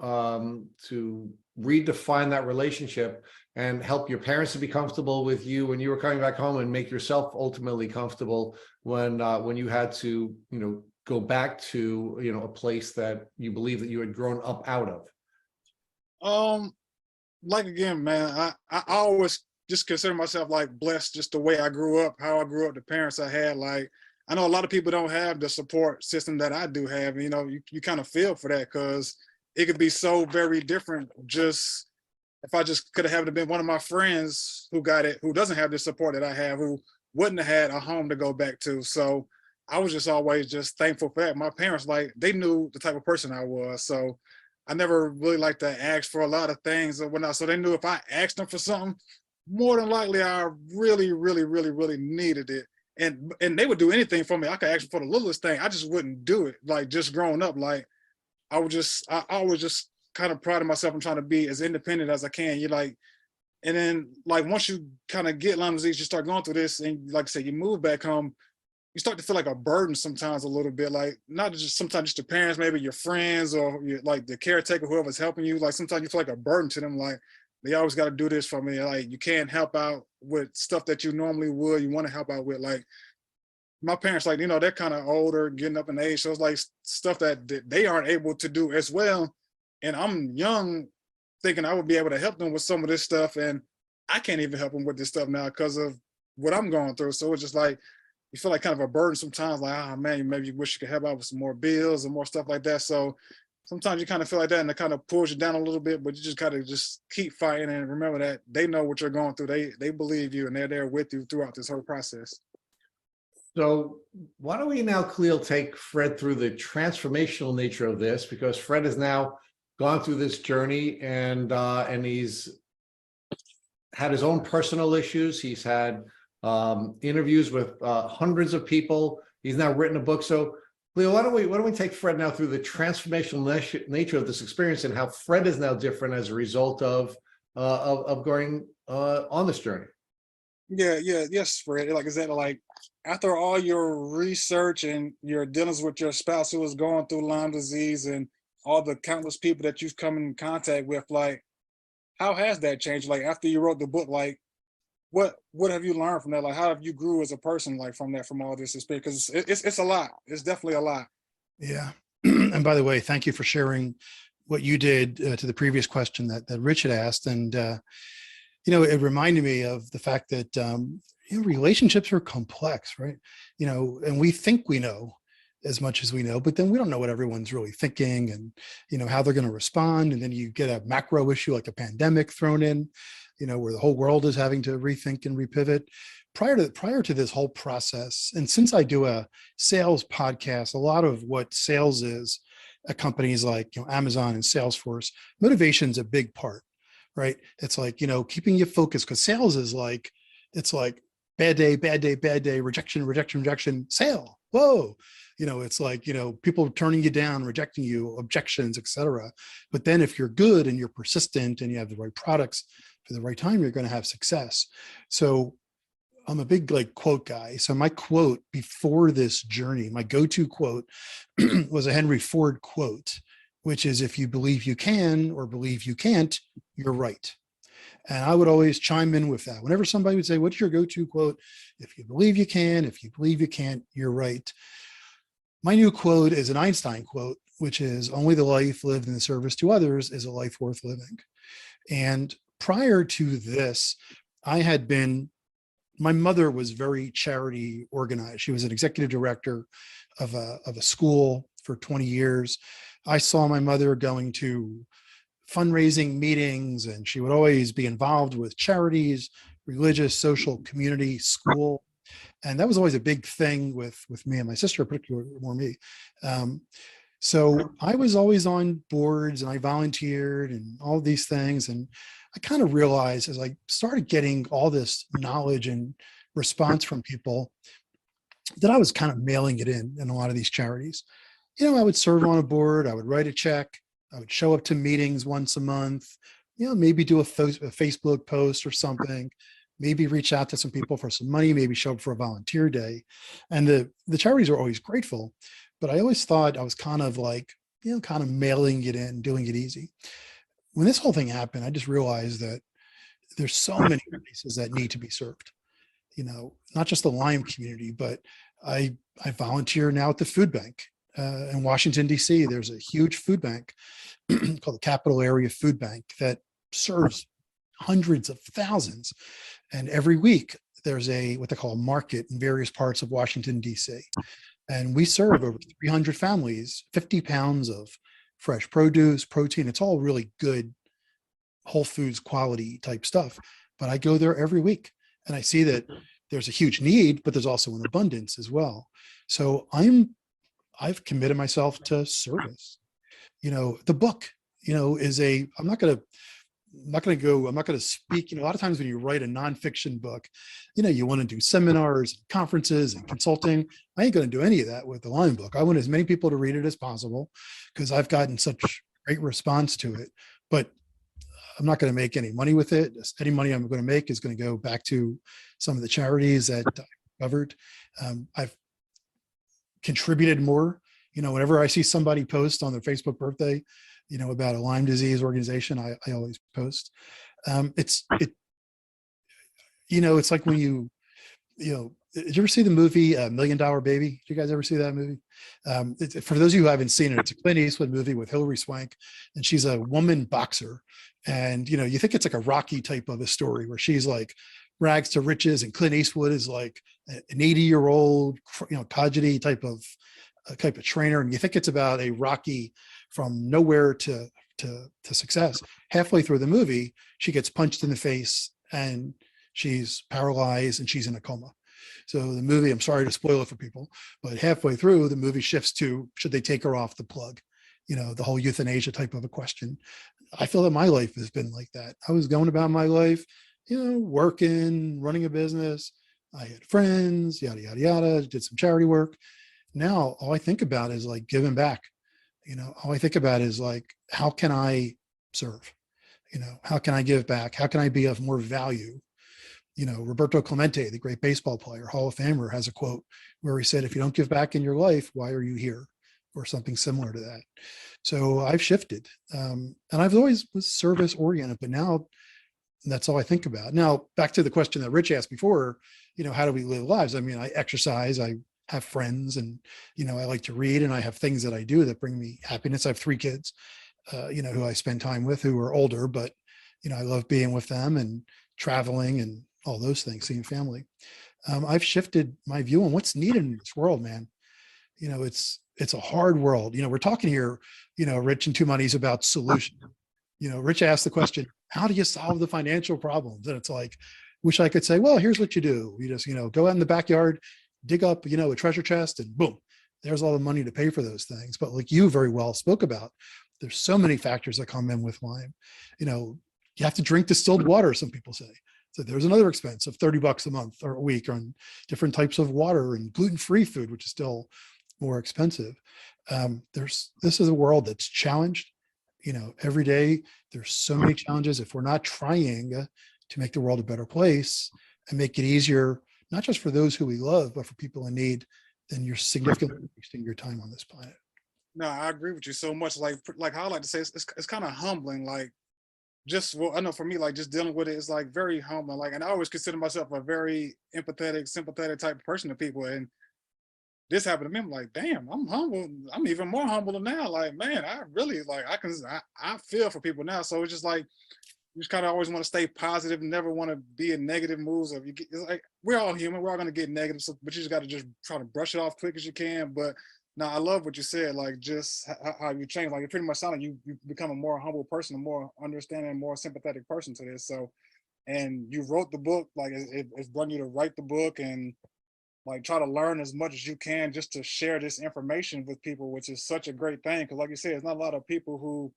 redefine that relationship and help your parents to be comfortable with you when you were coming back home and make yourself ultimately comfortable when you had to, go back to, a place that you believe that you had grown up out of? Like again, man, I always just consider myself like blessed just the way I grew up, how I grew up, the parents I had. Like, I know a lot of people don't have the support system that I do have. You kind of feel for that because it could be so very different. Just if I just could have been one of my friends who got it, who doesn't have the support that I have, who wouldn't have had a home to go back to. So I was just always just thankful for that. My parents, like, they knew the type of person I was. So I never really liked to ask for a lot of things or whatnot. So they knew if I asked them for something, more than likely I really, really, really, really needed it. And they would do anything for me. I could ask for the littlest thing. I just wouldn't do it. Like, just growing up, like, I always just kind of pride myself on trying to be as independent as I can. And then like once you kind of get Lyme disease, you start going through this, and like I said, you move back home, you start to feel like a burden sometimes a little bit. Like, not just sometimes just your parents, maybe your friends or like the caretaker, whoever's helping you. Like, sometimes you feel like a burden to them. Like, they always got to do this for me. Like, you can't help out with stuff that you normally would. You want to help out with. Like, my parents, like, they're kind of older, getting up in age. So it's like stuff that they aren't able to do as well. And I'm young, thinking I would be able to help them with some of this stuff. And I can't even help them with this stuff now because of what I'm going through. So it's just like, you feel like kind of a burden sometimes, like, oh man, maybe you wish you could help out with some more bills and more stuff like that. So sometimes you kind of feel like that, and it kind of pulls you down a little bit, but you just gotta just keep fighting and remember that they know what you're going through. They believe you and they're there with you throughout this whole process. So why don't we now, Khalil, take Fred through the transformational nature of this, because Fred has now gone through this journey and he's had his own personal issues. He's had interviews with hundreds of people. He's now written a book. So Leo, why don't we take Fred now through the transformational nature of this experience and how Fred is now different as a result of going on this journey. Yes, Fred. Like, is that like after all your research and your dealings with your spouse who was going through Lyme disease and all the countless people that you've come in contact with, like, how has that changed? Like, after you wrote the book, like, what have you learned from that? Like, how have you grew as a person, like, from all this experience? Because it's a lot. It's definitely a lot. Yeah. And by the way, thank you for sharing what you did to the previous question that Rich had asked. And, it reminded me of the fact that, relationships are complex, right? And we think we know as much as we know, but then we don't know what everyone's really thinking and, how they're going to respond. And then you get a macro issue like a pandemic thrown in, where the whole world is having to rethink and repivot. Prior to this whole process, and since I do a sales podcast, a lot of what sales is at companies like Amazon and Salesforce, motivation is a big part, right? It's like, keeping you focused, because sales is like, it's like bad day, rejection, sale. Whoa. It's like, people turning you down, rejecting you, objections, etc. But then if you're good and you're persistent and you have the right products for the right time, you're going to have success. So I'm a big like quote guy. So my quote before this journey, my go-to quote was a Henry Ford quote, which is if you believe you can or believe you can't, you're right. And I would always chime in with that. Whenever somebody would say, what's your go-to quote? If you believe you can, if you believe you can't, you're right. My new quote is an Einstein quote, which is only the life lived in the service to others is a life worth living. And prior to this, I had been, my mother was very charity organized. She was an executive director of a school for 20 years. I saw my mother going to fundraising meetings, and she would always be involved with charities, religious, social, community, school. And that was always a big thing with me and my sister, particularly more me. So I was always on boards and I volunteered and all these things. And I kind of realized as I started getting all this knowledge and response from people that I was kind of mailing it in a lot of these charities. You know, I would serve on a board, I would write a check, I would show up to meetings once a month, you know, maybe do a Facebook post or something, maybe reach out to some people for some money, maybe show up for a volunteer day. And the charities are always grateful, but I always thought I was kind of like, you know, kind of mailing it in, doing it easy. When this whole thing happened, I just realized that there's so many places that need to be served, you know, not just the Lyme community, but I volunteer now at the food bank in Washington, D.C. There's a huge food bank called the Capital Area Food Bank that serves hundreds of thousands. And every week there's what they call a market in various parts of Washington, D.C. And we serve over 300 families, 50 pounds of fresh produce, protein. It's all really good, Whole Foods quality type stuff. But I go there every week and I see that there's a huge need, but there's also an abundance as well. So I've committed myself to service. You know, the book, you know, I'm not going to speak, you know, a lot of times when you write a nonfiction book, you know, you want to do seminars, conferences and consulting. I ain't going to do any of that with the Lyme book. I want as many people to read it as possible because I've gotten such great response to it, but I'm not going to make any money with it. Any money I'm going to make is going to go back to some of the charities that I covered. I've contributed more, you know, whenever I see somebody post on their Facebook birthday, you know, about a Lyme disease organization, I always post. You know, it's like when you know, did you ever see the movie $1 Million Baby? Did you guys ever see that movie? For those of you who haven't seen it, it's a Clint Eastwood movie with Hilary Swank, and she's a woman boxer. And, you know, you think it's like a Rocky type of a story where she's like rags to riches, and Clint Eastwood is like an 80-year-old, you know, Kajiti type of trainer. And you think it's about a Rocky from nowhere to success. Halfway through the movie, she gets punched in the face and she's paralyzed and she's in a coma. So the movie, I'm sorry to spoil it for people, but halfway through the movie shifts to, should they take her off the plug? You know, the whole euthanasia type of a question. I feel that my life has been like that. I was going about my life, you know, working, running a business. I had friends, yada, yada, yada, did some charity work. Now, all I think about is like giving back. You know, all I think about is like, how can I serve? You know, how can I give back? How can I be of more value? You know, Roberto Clemente, the great baseball player, Hall of Famer, has a quote where he said, if you don't give back in your life, why are you here? Or something similar to that. So I've shifted. And I've always was service oriented, but now that's all I think about. Now, back to the question that Rich asked before, you know, how do we live lives? I mean, I exercise, I have friends, and, you know, I like to read, and I have things that I do that bring me happiness. I have 3 kids, you know, who I spend time with, who are older, but, you know, I love being with them and traveling and all those things, seeing family. I've shifted my view on what's needed in this world, man. You know, it's a hard world. You know, we're talking here, you know, Rich and Two Monies, about solution. You know, Rich asked the question, how do you solve the financial problems? And it's like, wish I could say, well, here's what you do. You just, you know, go out in the backyard, dig up, you know, a treasure chest, and boom, there's all the money to pay for those things. But like you very well spoke about, there's so many factors that come in with Lyme. You know, you have to drink distilled water, some people say. So there's another expense of $30 a month or a week on different types of water, and gluten-free food, which is still more expensive. This is a world that's challenged. You know, every day there's so many challenges. If we're not trying to make the world a better place and make it easier not just for those who we love, but for people in need, then you're significantly wasting your time on this planet. No, I agree with you so much. Like how I like to say, it's kind of humbling. Like, just, well, I know for me, like just dealing with it is like very humbling. Like, and I always consider myself a very empathetic, sympathetic type of person to people. And this happened to me. I'm like, damn, I'm humble. I'm even more humble now. Like, man, I really like, I feel for people now. So it's just like, you just kind of always want to stay positive and never want to be in negative moods. Of you get, it's like, we're all human. We're all going to get negative. So, but you just got to just try to brush it off quick as you can. But no, I love what you said. Like just how you change. Like it pretty much sounds like you become a more humble person, a more understanding, more sympathetic person to this. So, and you wrote the book. Like it's brought you to write the book and like try to learn as much as you can just to share this information with people, which is such a great thing. Because like you said, there's not a lot of people who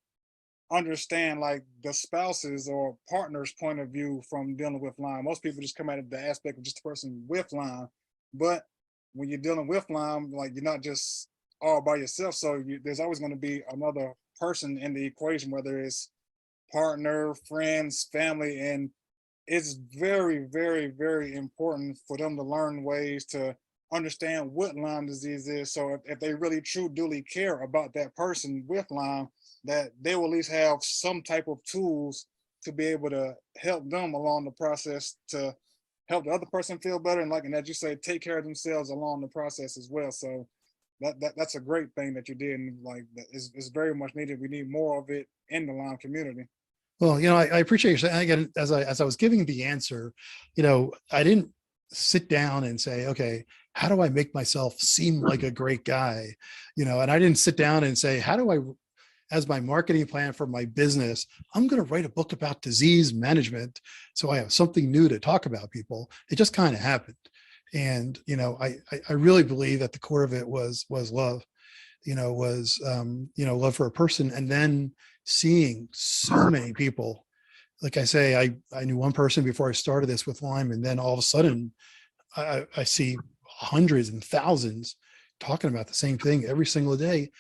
understand like the spouses or partners point of view from dealing with Lyme. Most people just come at the aspect of just the person with Lyme, but when you're dealing with Lyme, like you're not just all by yourself. So there's always going to be another person in the equation, whether it's partner, friends, family, and it's very, very, very important for them to learn ways to understand what Lyme disease is. So if they really truly care about that person with Lyme, that they will at least have some type of tools to be able to help them along the process to help the other person feel better. And like, and as you say, take care of themselves along the process as well. So that's a great thing that you did. And like, it's very much needed. We need more of it in the Lyme community. Well, I appreciate you saying, again, as I was giving the answer, I didn't sit down and say, okay, how do I make myself seem like a great guy? And I didn't sit down and say, how do I, as my marketing plan for my business, I'm going to write a book about disease management. So I have something new to talk about people. It just kind of happened. And, I really believe at the core of it was love, love for a person. And then seeing so many people, like I say, I knew one person before I started this with Lyme, and then all of a sudden I see hundreds and thousands talking about the same thing every single day.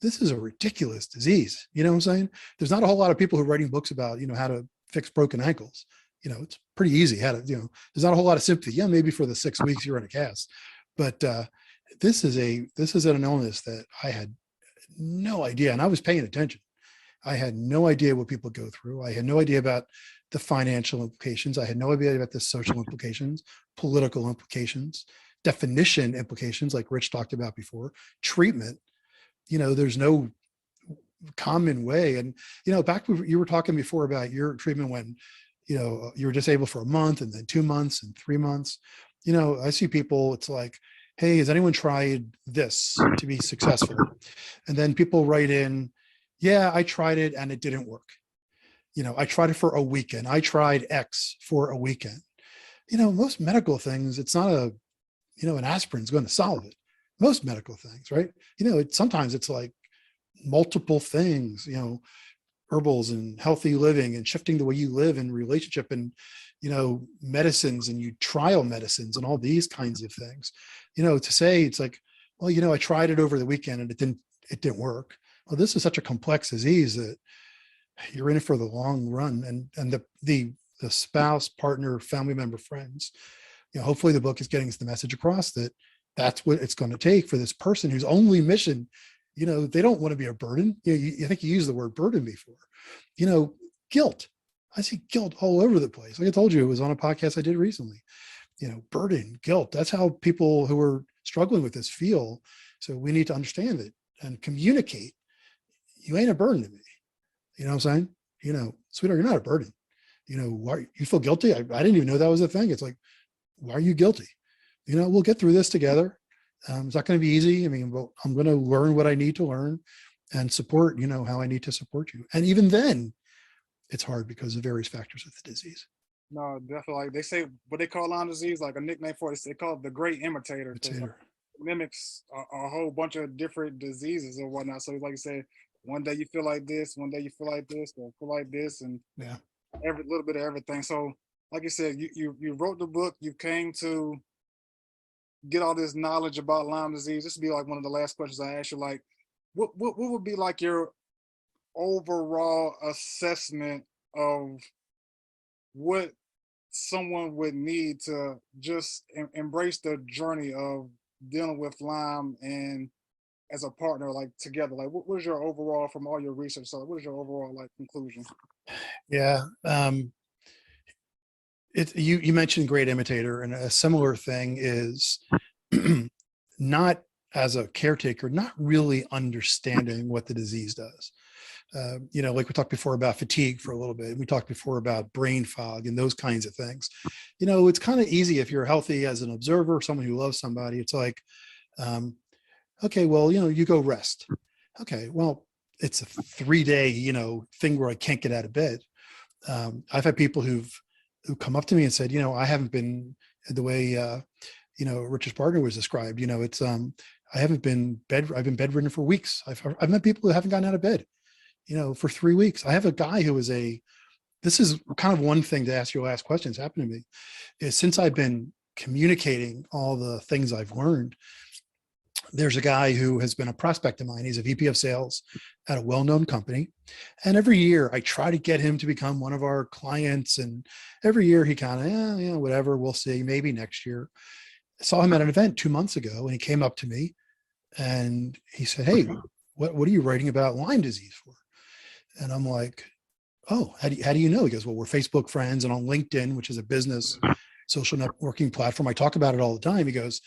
This is a ridiculous disease. You know what I'm saying? There's not a whole lot of people who are writing books about, how to fix broken ankles. It's pretty easy how to, there's not a whole lot of sympathy. Yeah, maybe for the 6 weeks you're in a cast, but this is an illness that I had no idea, and I was paying attention. I had no idea what people go through. I had no idea about the financial implications. I had no idea about the social implications, political implications, definition implications, like Rich talked about before, treatment. There's no common way. And, back when you were talking before about your treatment when, you were disabled for a month and then 2 months and 3 months, I see people, it's like, hey, has anyone tried this to be successful? And then people write in, yeah, I tried it and it didn't work. I tried it for a weekend. I tried X for a weekend. Most medical things, it's not an aspirin is going to solve it. Most medical things, right? Sometimes it's like multiple things, herbals and healthy living and shifting the way you live in relationship and, medicines, and you trial medicines and all these kinds of things, to say it's like, well, I tried it over the weekend and it didn't work. Well, this is such a complex disease that you're in it for the long run, and the spouse, partner, family member, friends, hopefully the book is getting the message across that that's what it's going to take for this person whose only mission, they don't want to be a burden. I think you used the word burden before, guilt. I see guilt all over the place. Like I told you, it was on a podcast I did recently, burden, guilt. That's how people who are struggling with this feel. So we need to understand it and communicate. You ain't a burden to me. You know what I'm saying? Sweetheart, you're not a burden. Why you feel guilty? I didn't even know that was a thing. It's like, why are you guilty? We'll get through this together. It's not going to be easy. I mean, but I'm going to learn what I need to learn and support, how I need to support you. And even then it's hard because of various factors of the disease. No, definitely. Like they say, what they call Lyme disease, like a nickname for it, they call it the great imitator. It mimics a whole bunch of different diseases or whatnot. So like you said, one day you feel like this, one day you feel like this, or feel like this, and yeah, every little bit of everything. So like you said, you wrote the book, you came to get all this knowledge about Lyme disease. This would be like one of the last questions I asked you. Like, what would be like your overall assessment of what someone would need to just embrace the journey of dealing with Lyme and as a partner, like together? Like, what was your overall, from all your research? So, what is your overall like conclusion? Yeah. You mentioned great imitator, and a similar thing is not as a caretaker, not really understanding what the disease does. Like we talked before about fatigue for a little bit. We talked before about brain fog and those kinds of things. It's kind of easy if you're healthy as an observer, someone who loves somebody. It's like, okay, well, you go rest. Okay, well, it's a 3-day, thing where I can't get out of bed. I've had people who come up to me and said, I haven't been the way, Rich's partner was described. It's I haven't been I've been bedridden for weeks. I've met people who haven't gotten out of bed, for 3 weeks. I have a guy who is this is kind of one thing to ask your last question that's happened to me, is since I've been communicating all the things I've learned, there's a guy who has been a prospect of mine. He's a VP of sales at a well-known company. And every year I try to get him to become one of our clients. And every year he kind of, whatever, we'll see, maybe next year. I saw him at an event 2 months ago, and he came up to me and he said, "Hey, what are you writing about Lyme disease for?" And I'm like, "Oh, how do you know?" He goes, "Well, we're Facebook friends, and on LinkedIn, which is a business social networking platform, I talk about it all the time." He goes,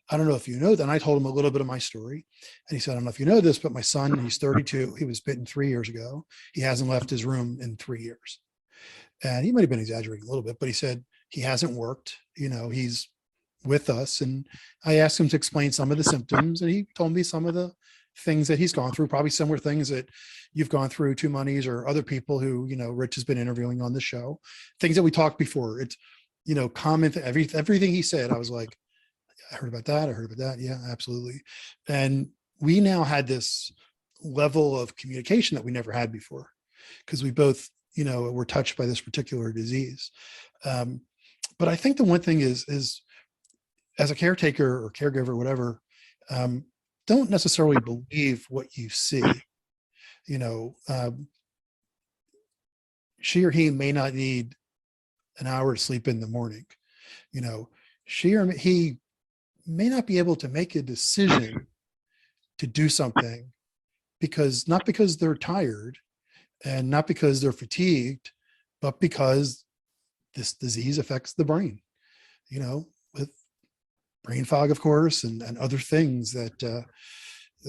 "I don't know if you know that." And I told him a little bit of my story. And he said, "I don't know if you know this, but my son, he's 32. He was bitten 3 years ago. He hasn't left his room in 3 years." And he might have been exaggerating a little bit, but he said he hasn't worked. He's with us. And I asked him to explain some of the symptoms, and he told me some of the things that he's gone through, probably similar things that you've gone through to Monies or other people who, Rich has been interviewing on the show, things that we talked before. It's, common, everything he said, I was like, I heard about that. I heard about that. Yeah, absolutely. And we now had this level of communication that we never had before, because we both, were touched by this particular disease. But I think the one thing is as a caretaker or caregiver, whatever, don't necessarily believe what you see. She or he may not need an hour to sleep in the morning. She or he may not be able to make a decision to do something not because they're tired and not because they're fatigued, but because this disease affects the brain, with brain fog, of course, and other things that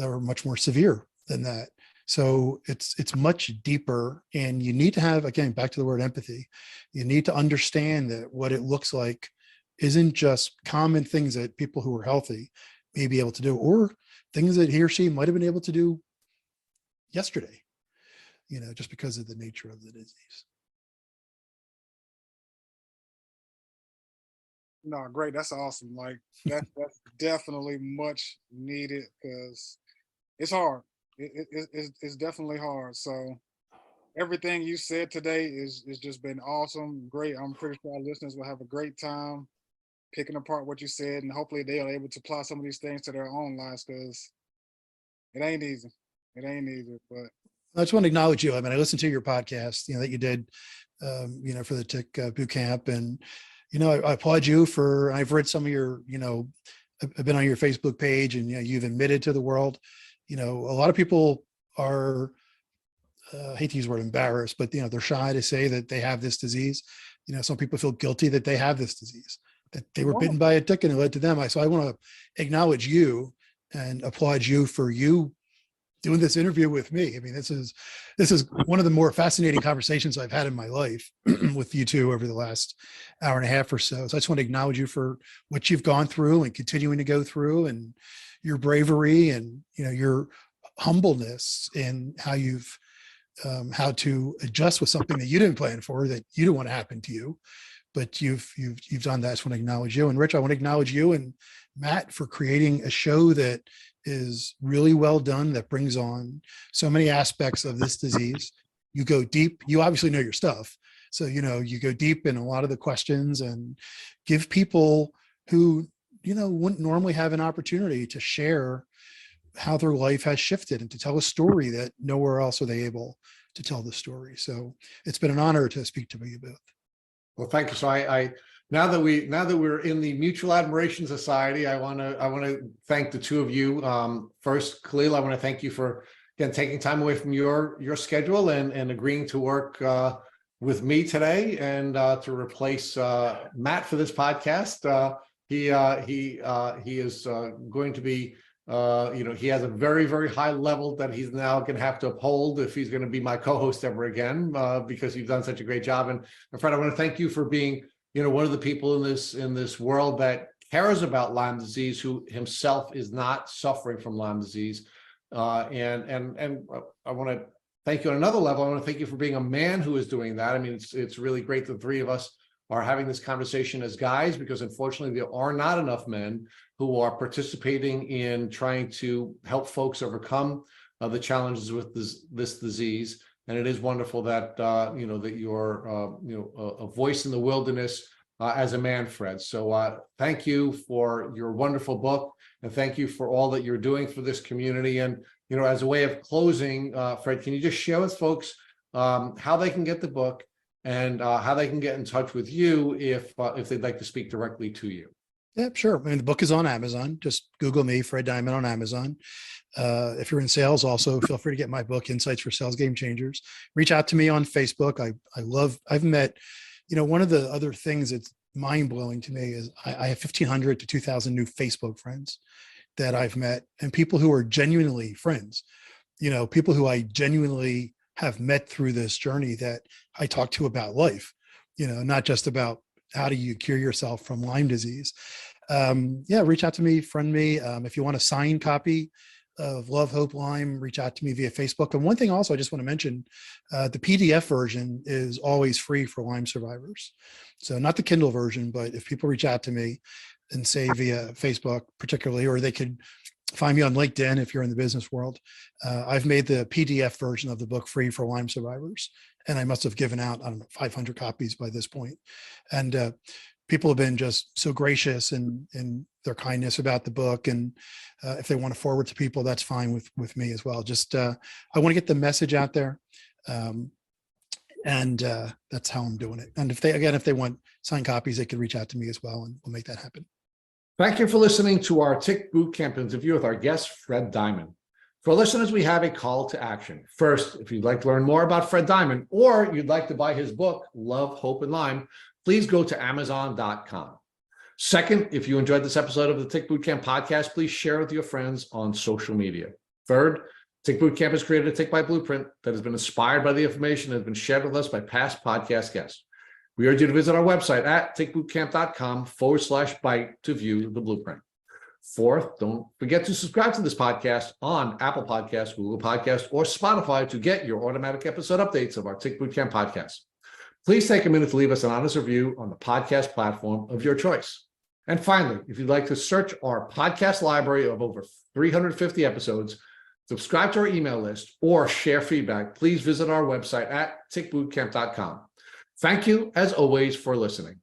are much more severe than that. So it's much deeper, and you need to have, again, back to the word empathy, you need to understand that what it looks like isn't just common things that people who are healthy may be able to do, or things that he or she might have been able to do yesterday, just because of the nature of the disease. No, great. That's awesome. Like that's definitely much needed, because it's hard. It's definitely hard. So everything you said today is just been awesome. Great. I'm pretty sure our listeners will have a great time picking apart what you said, and hopefully they are able to apply some of these things to their own lives, because it ain't easy. It ain't easy. But I just want to acknowledge you. I mean, I listened to your podcast, that you did, for the Tick Boot Camp, and I applaud you for. I've read some of your, I've been on your Facebook page, and you've admitted to the world. A lot of people are, I hate to use the word embarrassed, but they're shy to say that they have this disease. Some people feel guilty that they have this disease, that they were bitten by a tick and it led to them. So I want to acknowledge you and applaud you for you doing this interview with me. I mean, this is one of the more fascinating conversations I've had in my life with you two over the last hour and a half or so. So I just want to acknowledge you for what you've gone through and continuing to go through, and your bravery and, your humbleness in how you've, how to adjust with something that you didn't plan for, that you didn't want to happen to you, but you've done that. I just want to acknowledge you. And Rich, I want to acknowledge you and Matt for creating a show that is really well done, that brings on so many aspects of this disease. You go deep. You obviously know your stuff. So, you go deep in a lot of the questions and give people who, wouldn't normally have an opportunity to share how their life has shifted and to tell a story that nowhere else are they able to tell the story. So it's been an honor to speak to you both. Well, thank you. So I now that we're in the Mutual Admiration Society, I want to thank the two of you. First, Khalil, I want to thank you for again taking time away from your schedule and agreeing to work with me today and to replace Matt for this podcast. He is going to be he has a very, very high level that he's now going to have to uphold if he's going to be my co-host ever again, because you've done such a great job. And Fred, I want to thank you for being, one of the people in this world that cares about Lyme disease, who himself is not suffering from Lyme disease. And I want to thank you on another level. I want to thank you for being a man who is doing that. I mean, it's really great that the three of us are having this conversation as guys, because unfortunately there are not enough men who are participating in trying to help folks overcome the challenges with this disease. And it is wonderful that that you're a voice in the wilderness as a man, Fred. So thank you for your wonderful book, and thank you for all that you're doing for this community. And as a way of closing, Fred, can you just share with folks how they can get the book and how they can get in touch with you if they'd like to speak directly to you? Yeah, sure. I mean, the book is on Amazon. Just Google me, Fred Diamond, on Amazon. If you're in sales, also feel free to get my book, Insights for Sales Game Changers. Reach out to me on Facebook. I've met, one of the other things that's mind blowing to me is I have 1,500 to 2,000 new Facebook friends that I've met, and people who are genuinely friends, people who I genuinely have met through this journey that I talk to about life, not just about how do you cure yourself from Lyme disease. Reach out to me, friend me. If you want a signed copy of Love, Hope, Lyme, reach out to me via Facebook. And one thing also I just want to mention, the PDF version is always free for Lyme survivors. So not the Kindle version, but if people reach out to me and say via Facebook particularly, or they could find me on LinkedIn if you're in the business world, I've made the PDF version of the book free for Lyme survivors. And I must have given out, 500 copies by this point. And people have been just so gracious in their kindness about the book. And if they want to forward to people, that's fine with me as well. Just, I want to get the message out there. And that's how I'm doing it. And if they want signed copies, they could reach out to me as well, and we'll make that happen. Thank you for listening to our Tick Bootcamp interview with our guest, Fred Diamond. For listeners, we have a call to action. First, if you'd like to learn more about Fred Diamond, or you'd like to buy his book, Love, Hope, and Lyme, please go to Amazon.com. Second, if you enjoyed this episode of the Tick Bootcamp podcast, please share it with your friends on social media. Third, Tick Bootcamp has created a Tick Bite Blueprint that has been inspired by the information that has been shared with us by past podcast guests. We urge you to visit our website at tickbootcamp.com/bite to view the blueprint. Fourth, don't forget to subscribe to this podcast on Apple Podcasts, Google Podcasts, or Spotify to get your automatic episode updates of our Tick Bootcamp podcast. Please take a minute to leave us an honest review on the podcast platform of your choice. And finally, if you'd like to search our podcast library of over 350 episodes, subscribe to our email list, or share feedback, please visit our website at tickbootcamp.com. Thank you, as always, for listening.